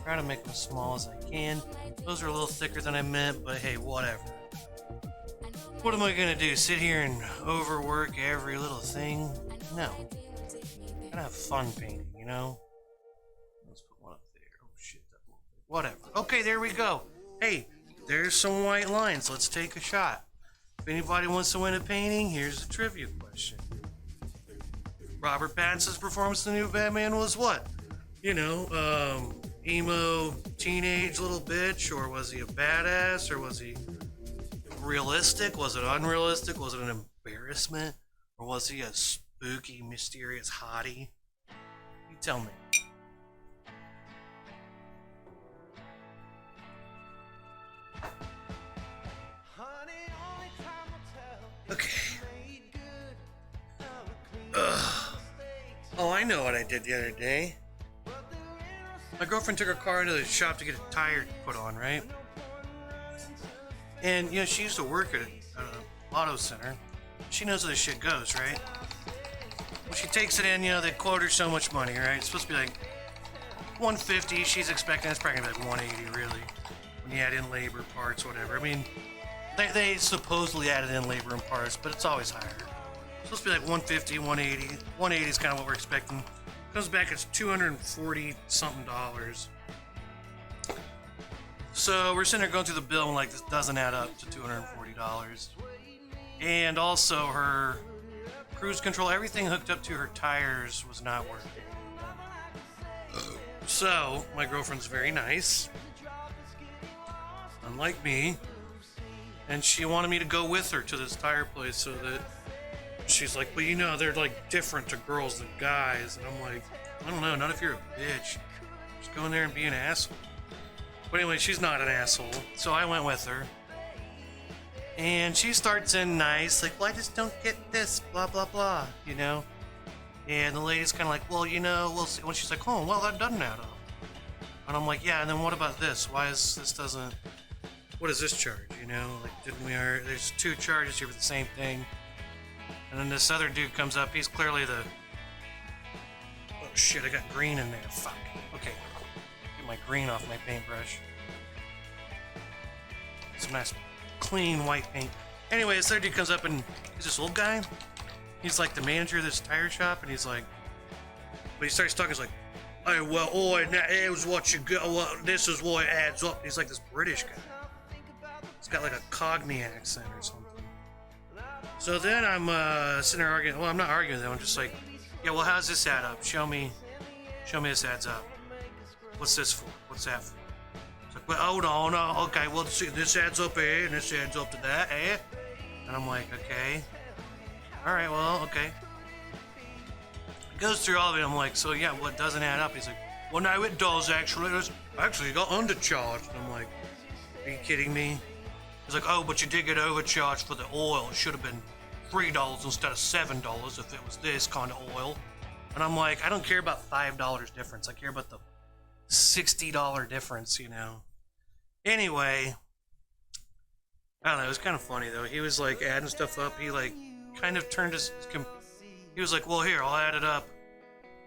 Try to make them as small as I can. Those are a little thicker than I meant, but hey, whatever. What am I going to do? Sit here and overwork every little thing? No. I'm gonna have fun painting, you know? Let's put one up there. Oh shit, that won't. Whatever. Okay, there we go. Hey, there's some white lines. Let's take a shot. If anybody wants to win a painting, here's a trivia question. Robert Pattinson's performance in the new Batman was what? You know, emo teenage little bitch, or was he a badass, or was he realistic? Was it unrealistic? Was it an embarrassment? Or was he a spooky, mysterious hottie? You tell me. Okay. Ugh. Oh, I know what I did the other day. My girlfriend took her car into the shop to get a tire put on, right? And, you know, she used to work at an auto center. She knows how this shit goes, right? When she takes it in, you know, they quote her so much money, right? It's supposed to be like $150. She's expecting it's probably gonna be like $180, really. When you add in labor, parts, whatever. I mean, they supposedly added in labor and parts, but it's always higher. It's supposed to be like $150, $180. $180 is kind of what we're expecting. Comes back, it's $240 something. So we're sitting there going through the bill and like, this doesn't add up to $240. And also her cruise control, everything hooked up to her tires was not working. So my girlfriend's very nice, unlike me, and she wanted me to go with her to this tire place so that she's like, well, you know, they're like different to girls than guys. And I'm like, I don't know, not if you're a bitch. Just go in there and be an asshole. But anyway, she's not an asshole, so I went with her. And she starts in nice, like, well, I just don't get this, blah, blah, blah, you know? And the lady's kind of like, well, you know, we'll see. When she's like, oh, well, that doesn't add up. And I'm like, yeah, and then what about this? Why is this doesn't, what does this charge, you know? Like, didn't we already, there's 2 charges here for the same thing. And then this other dude comes up, he's clearly the, oh shit, I got green in there, fuck. Okay, get my green off my paintbrush. Some nice clean white paint. Anyway, this other dude comes up and he's this old guy. He's like the manager of this tire shop, and he's like, but he starts talking, he's like, hey, well, oi, here's what you got, well, this is what it adds up. He's like this British guy. He's got like a Cockney accent or something. So then I'm sitting there arguing, well, I'm not arguing with him, I'm just like, yeah, well, how's this add up? Show me this adds up. What's this for? What's that for? It's like, well, hold on, okay, well, see, this adds up here, and this adds up to that, eh? And I'm like, okay. Alright, well, okay. He goes through all of it, I'm like, so yeah, what doesn't add up? He's like, well, no, it does, actually. Actually, it got undercharged. And I'm like, are you kidding me? He's like, oh, but you did get overcharged for the oil. It should have been $3 instead of $7 if it was this kind of oil. And I'm like, I don't care about $5 difference. I care about the $60 difference, you know. Anyway, I don't know. It was kind of funny though. He was like adding stuff up. He like kind of turned his. He was like, well, here, I'll add it up.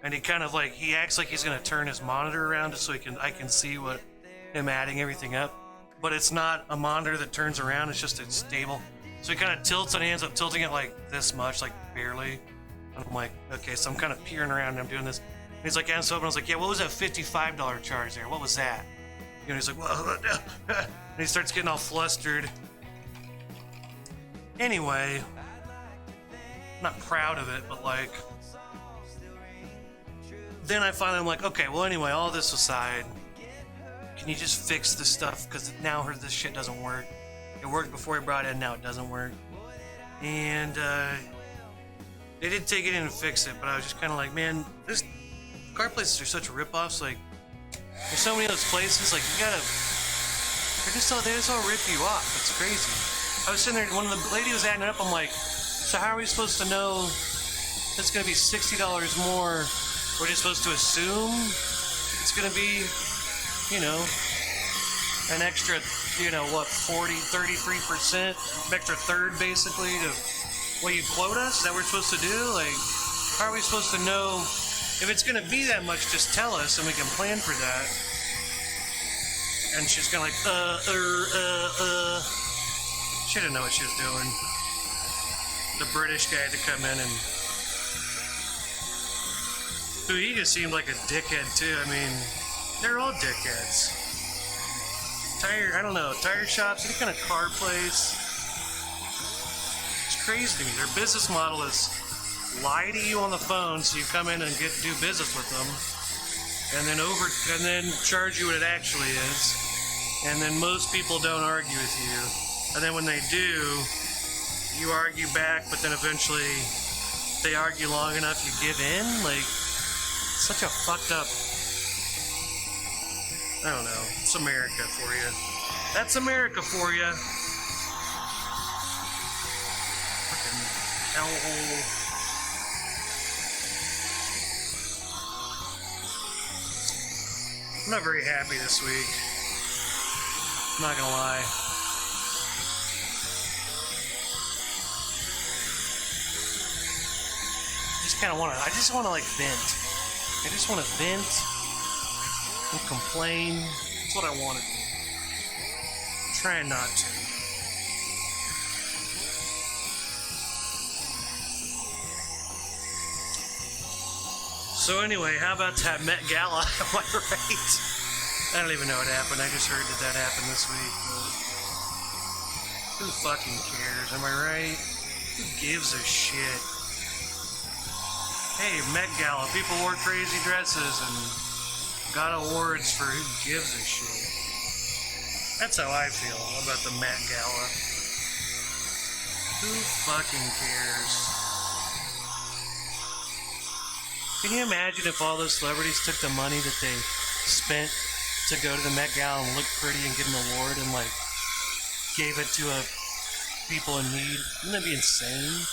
And he kind of like, he acts like he's gonna turn his monitor around just so I can see what him adding everything up. But it's not a monitor that turns around. It's just it's stable. So he kind of tilts and he ends up tilting it like this much, like barely. And I'm like, okay, so I'm kind of peering around and I'm doing this. He's like, and so I was like, yeah, what was that $55 charge there? What was that? You know, he's like, well, and he starts getting all flustered. Anyway, I'm not proud of it, but like, then I finally am like, okay, well, anyway, all this aside, can you just fix this stuff? Because now this shit doesn't work. It worked before he brought it in, now it doesn't work. And they did take it in and fix it, but I was just kind of like, man, this car places are such ripoffs. Like, there's so many of those places, like, you gotta, they just all rip you off. It's crazy. I was sitting there, when the lady was adding it up, I'm like, so how are we supposed to know it's gonna be $60 more? We're just supposed to assume it's gonna be, you know, an extra, you know, what, 33%, extra third basically to what you quote us? Is that what we're supposed to do? Like, how are we supposed to know if it's gonna be that much? Just tell us and we can plan for that. And she's kind of like, she didn't know what she was doing. The British guy had to come in and, dude, he just seemed like a dickhead too. I mean, they're all dickheads. Tire shops, any kind of car place. It's crazy to me. Their business model is lie to you on the phone so you come in and do business with them, and then charge you what it actually is. And then most people don't argue with you. And then when they do, you argue back, but then eventually they argue long enough, you give in. Like, such a fucked up, I don't know. It's America for you. That's America for you. Fucking hellhole. I'm not very happy this week. I'm not gonna lie. I just wanna like vent. I just wanna vent and complain. That's what I wanna do. I'm trying not to. So anyway, how about that Met Gala? Am I right? I don't even know what happened. I just heard that happened this week. But who fucking cares? Am I right? Who gives a shit? Hey, Met Gala. People wore crazy dresses and got awards for who gives a shit. That's how I feel about the Met Gala. Who fucking cares? Can you imagine if all those celebrities took the money that they spent to go to the Met Gala and look pretty and get an award and like gave it to people in need? Wouldn't that be insane?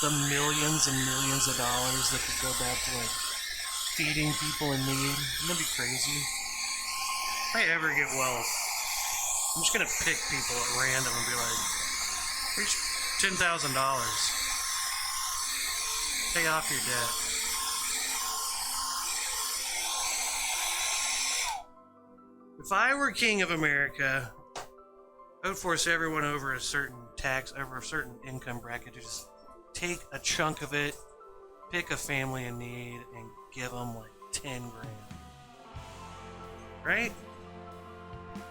The millions and millions of dollars that could go back to like feeding people in need. Wouldn't that be crazy? If I ever get wealth, I'm just gonna pick people at random and be like, here's $10,000. Pay off your debt. If I were king of America, I would force everyone over a certain income bracket to just take a chunk of it, pick a family in need, and give them like 10 grand. Right?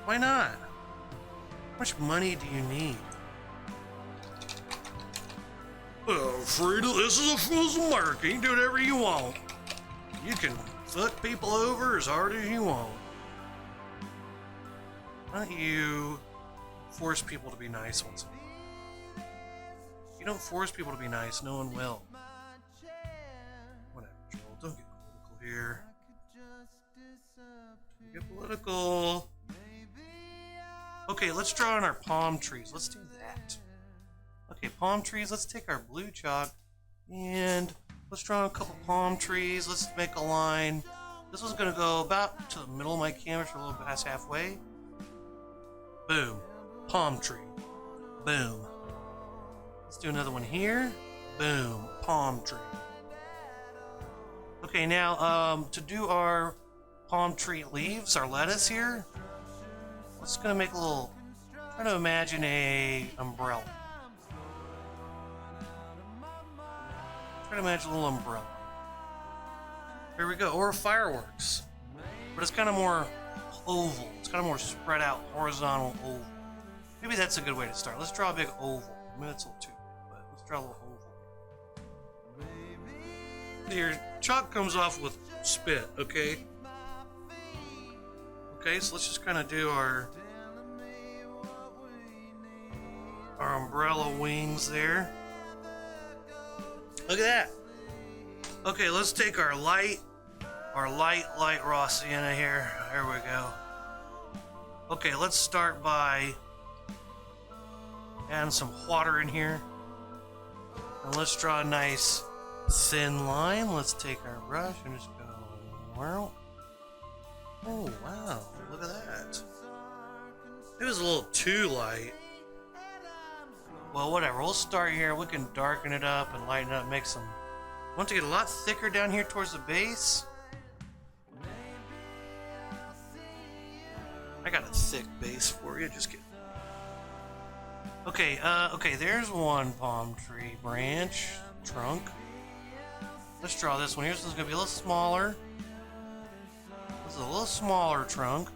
Why not? How much money do you need? Frida, this is America. You can do whatever you want. You can fuck people over as hard as you want. Why don't you force people to be nice once in a while? If you don't force people to be nice, no one will. Whatever, Joel. Don't get political here. Don't get political. Okay, let's draw on our palm trees. Let's do that. Okay, palm trees. Let's take our blue chalk and let's draw a couple palm trees. Let's make a line. This one's going to go about to the middle of my canvas, or a little past halfway. Boom. Palm tree. Boom. Let's do another one here. Boom. Palm tree. Okay, now to do our palm tree leaves, our lettuce here, let's gonna make a little, try to imagine a umbrella. Try to imagine a little umbrella. There we go. Or fireworks. But it's kind of more oval. It's kind of more spread out, horizontal oval. Maybe that's a good way to start. Let's draw a big oval. Maybe that's a little too big, but let's draw a little oval. Your chalk comes off with spit, okay? Okay, so let's just kind of do our umbrella wings there. Look at that. Okay, let's take our light raw sienna here. There we go. Okay, let's start by adding some water in here. And let's draw a nice thin line. Let's take our brush and just go, wow. Oh, wow, look at that. It was a little too light. Well, whatever, we'll start here. We can darken it up and lighten it up, make some... Want to get a lot thicker down here towards the base. I got a thick base for you, just kidding. Okay, okay, there's one palm tree branch, trunk. Let's draw this one here. This is gonna be a little smaller. This is a little smaller trunk.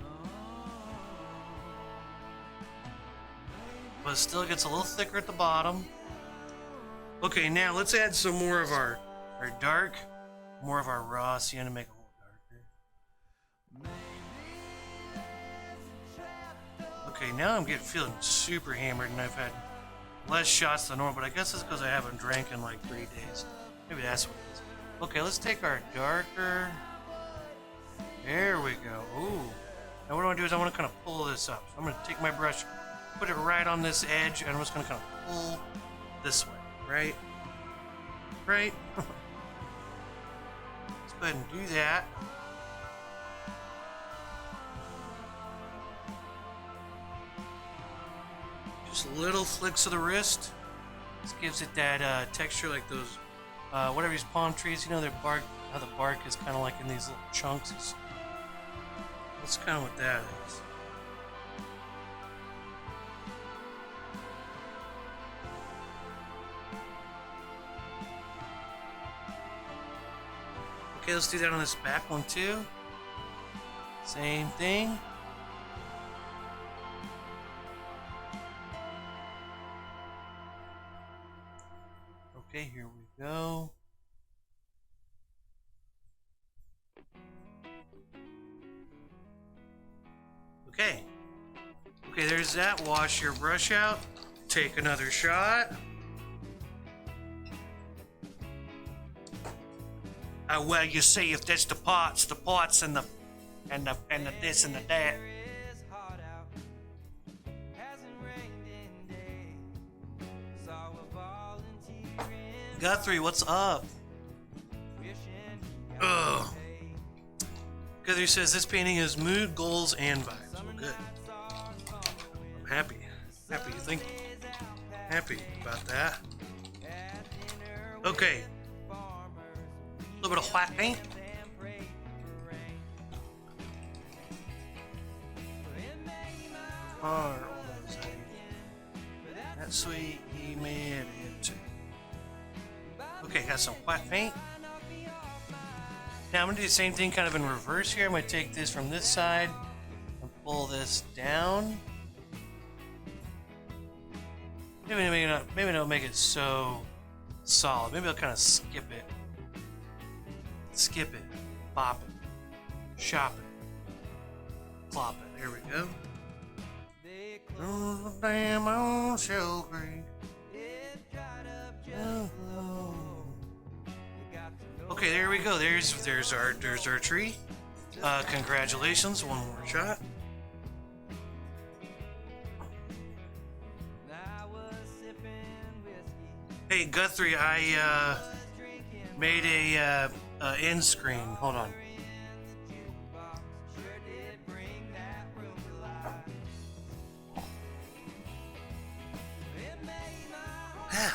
But it still gets a little thicker at the bottom. Okay, now let's add some more of our dark, more of our raw sienna, make it a little darker. Okay, now I'm feeling super hammered and I've had less shots than normal, but I guess it's because I haven't drank in like 3 days. Maybe that's what it is. Okay, let's take our darker. There we go. Ooh. Now what I want to do is I want to kind of pull this up. So I'm going to take my brush, put it right on this edge, and I'm just going to kind of pull this way, right? Right? Let's go ahead and do that. Just little flicks of the wrist. This gives it that texture like those, whatever these palm trees, you know, their bark, how the bark is kind of like in these little chunks. That's kind of what that is. Okay, let's do that on this back one too. Same thing. Okay, here we go. Okay. Okay, there's that. Wash your brush out. Take another shot. Well, you see, if there's the pots and the this and the that. Guthrie, what's up? Ugh. Guthrie says this painting is mood, goals, and vibes. Well, good. I'm happy. Happy you think. Happy about that. Okay. A little bit of white paint. That's sweet. He made it too. Okay, got some white paint. Now I'm gonna do the same thing kind of in reverse here. I'm gonna take this from this side and pull this down. Maybe not make it so solid. Maybe I'll kind of skip it. Skip it, pop it, shop it, plop it. There we go. Damn old Show Creek. Okay, there we go. There's our tree. Congratulations, one more shot. Hey Guthrie, I made a end screen. Hold on.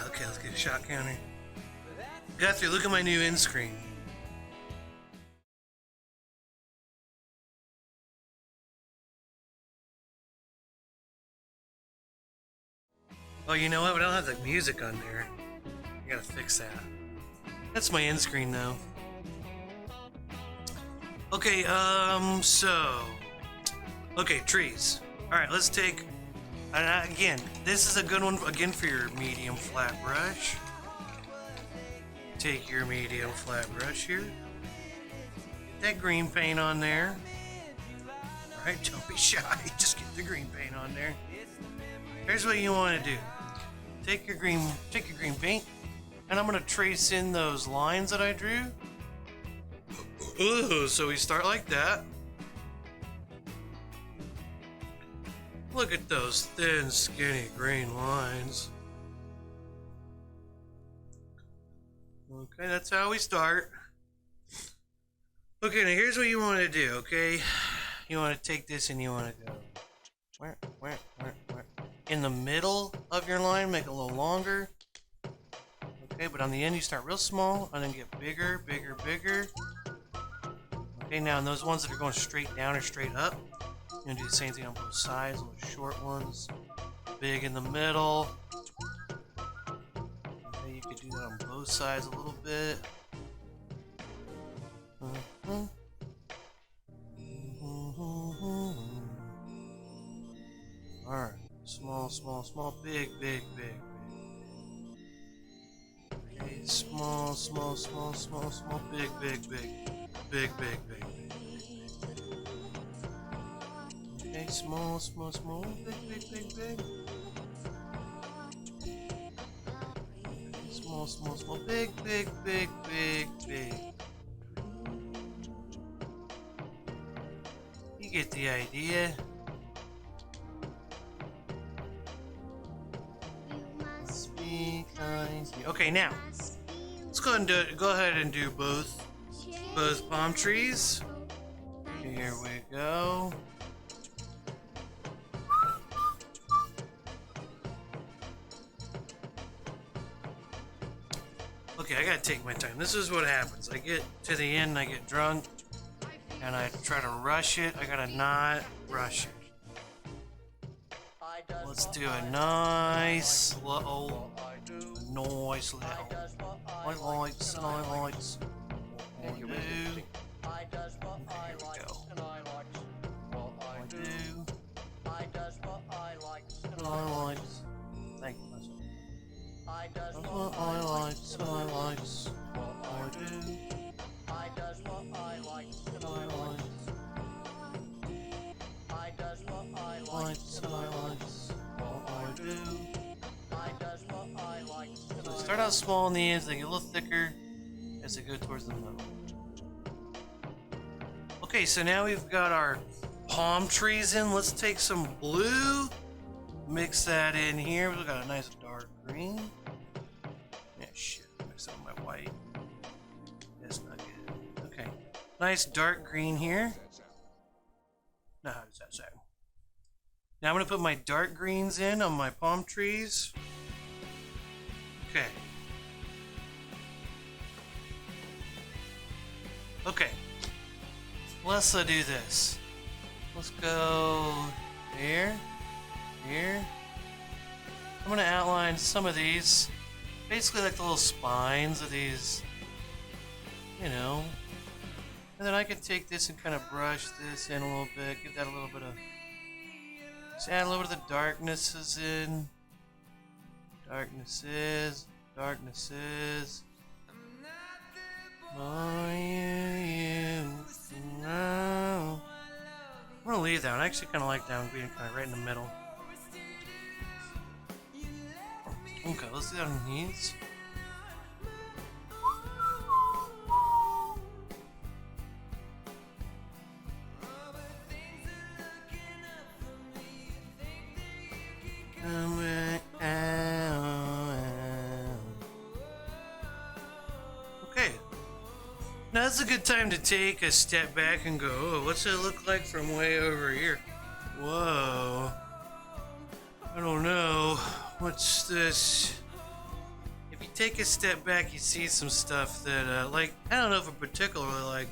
Okay, let's get a shot counter. Guthrie, look at my new end screen. Oh, you know what? We don't have the music on there. I gotta fix that. That's my end screen though. Okay, okay, trees. All right, let's take, again, this is a good one, again, for your medium flat brush. Take your medium flat brush here. Get that green paint on there. All right, don't be shy, just get the green paint on there. Here's what you want to do. Take your green paint, and I'm gonna trace in those lines that I drew. Ooh, so we start like that. Look at those thin, skinny green lines. Okay, that's how we start. Okay, now here's what you want to do, okay? You want to take this and you want to go where? In the middle of your line, make it a little longer. Okay, but on the end you start real small and then get bigger, bigger, bigger. Okay, now in those ones that are going straight down or straight up, you're gonna do the same thing on both sides, little short ones, big in the middle. Okay, you could do that on both sides a little bit. Alright, small, small, small, big, big, big, big. Okay, small, small, small, small, small, big, big, big, big, big, big, big. Okay, small, small, small, big, big, big, big. Okay, small, small, small, big, big, big, big, big. You get the idea. Okay, now let's go ahead and do both palm trees. Here we go. Okay, I gotta take my time. This is what happens. I get to the end, I get drunk, and I try to rush it. I gotta not rush it. Let's do a nice little, highlights. Here we go. Highlights. Thank you. Highlights. So start out small in the ends, they get a little thicker as they go towards the middle. Okay, so now we've got our palm trees in. Let's take some blue, mix that in here. We've got a nice dark green. Yeah, shit, mix that with my white. That's not good. Okay, nice dark green here. Now, how does that sound? Now I'm going to put my dark greens in on my palm trees. Okay. Okay. Let's do this. Let's go here. I'm going to outline some of these. Basically like the little spines of these, you know. And then I can take this and kind of brush this in a little bit. Give that a little bit of... Just add a little bit of the darknesses in. Darknesses. Oh, you know. I'm gonna leave that one. I actually kind of like that one being kind of right in the middle. Okay, let's do that on these. Okay. Now that's a good time to take a step back and go, oh, what's it look like from way over here? Whoa. I don't know. What's this? If you take a step back, you see some stuff that, like, I don't know if I particularly like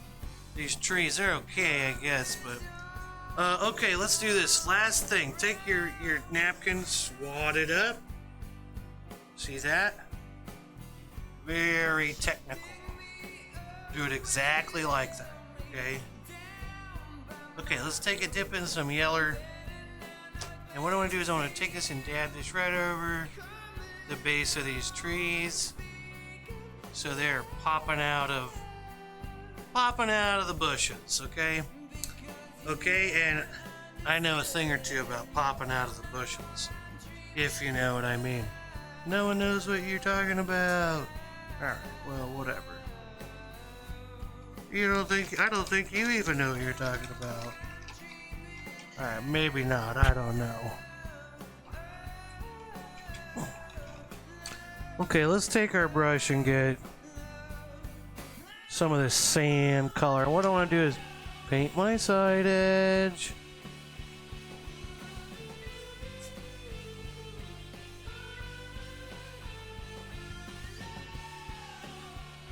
these trees. They're okay, I guess, but... okay, let's do this. Last thing. Take your napkin, swat it up. See that? Very technical. Do it exactly like that, okay? Okay, let's take a dip in some yeller. And what I want to do is I want to take this and dab this right over the base of these trees. So they're popping out of the bushes, okay? Okay, and I know a thing or two about popping out of the bushes, if you know what I mean. No one knows what you're talking about. Alright, well, whatever. I don't think you even know what you're talking about. Alright, maybe not, I don't know. Okay, let's take our brush and get some of this sand color. What I want to do is paint my side edge.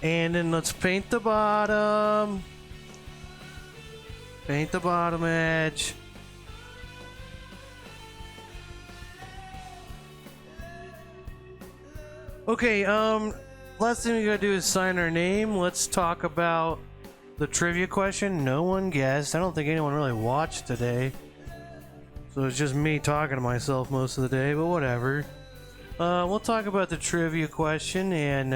And then let's paint the bottom. Paint the bottom edge. Okay, last thing we gotta do is sign our name. Let's talk about the trivia question. No one guessed. I don't think anyone really watched today. So it's just me talking to myself most of the day, but whatever. We'll talk about the trivia question and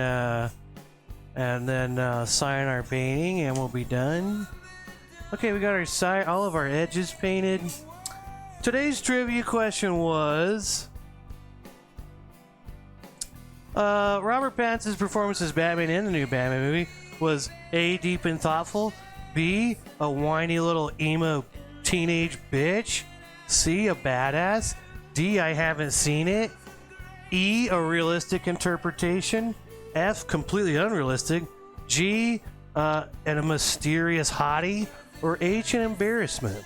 then sign our painting and we'll be done. Okay, we got our side, all of our edges painted. Today's trivia question was... Robert Pattinson's performance as Batman in the new Batman movie was A, deep and thoughtful, B, a whiny little emo teenage bitch, C, a badass, D, I haven't seen it, E, a realistic interpretation, F, completely unrealistic, G, and a mysterious hottie, or H, an embarrassment.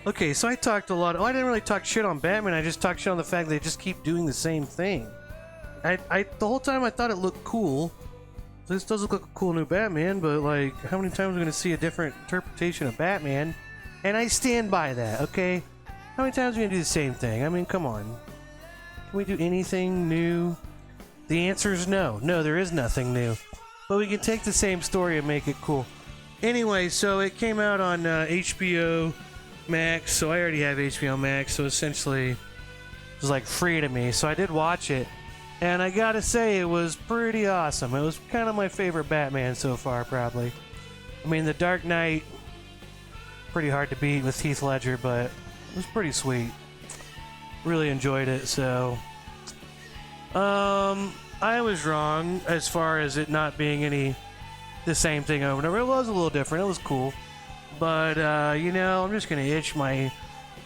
Okay, so I talked a lot. I didn't really talk shit on Batman. I just talked shit on the fact they just keep doing the same thing. The whole time I thought it looked cool. This does look like a cool new Batman, but like, how many times are we gonna see a different interpretation of Batman? And I stand by that, okay? How many times are we gonna do the same thing? I mean, come on. Can we do anything new? The answer is no. No, there is nothing new. But we can take the same story and make it cool. Anyway, so it came out on HBO Max, so I already have HBO Max, so essentially it was like free to me. So I did watch it. And I gotta say, it was pretty awesome. It was kind of my favorite Batman so far, probably. I mean, The Dark Knight, pretty hard to beat with Heath Ledger, but it was pretty sweet. Really enjoyed it, so... I was wrong as far as it not being the same thing over and over. It was a little different. It was cool. But, you know, I'm just gonna itch my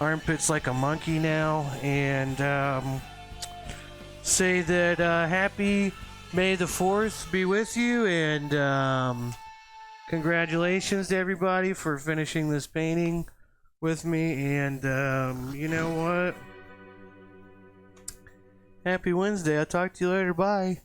armpits like a monkey now, and, say that happy May the 4th be with you, and congratulations to everybody for finishing this painting with me, and you know what? Happy Wednesday. I'll talk to you later. Bye.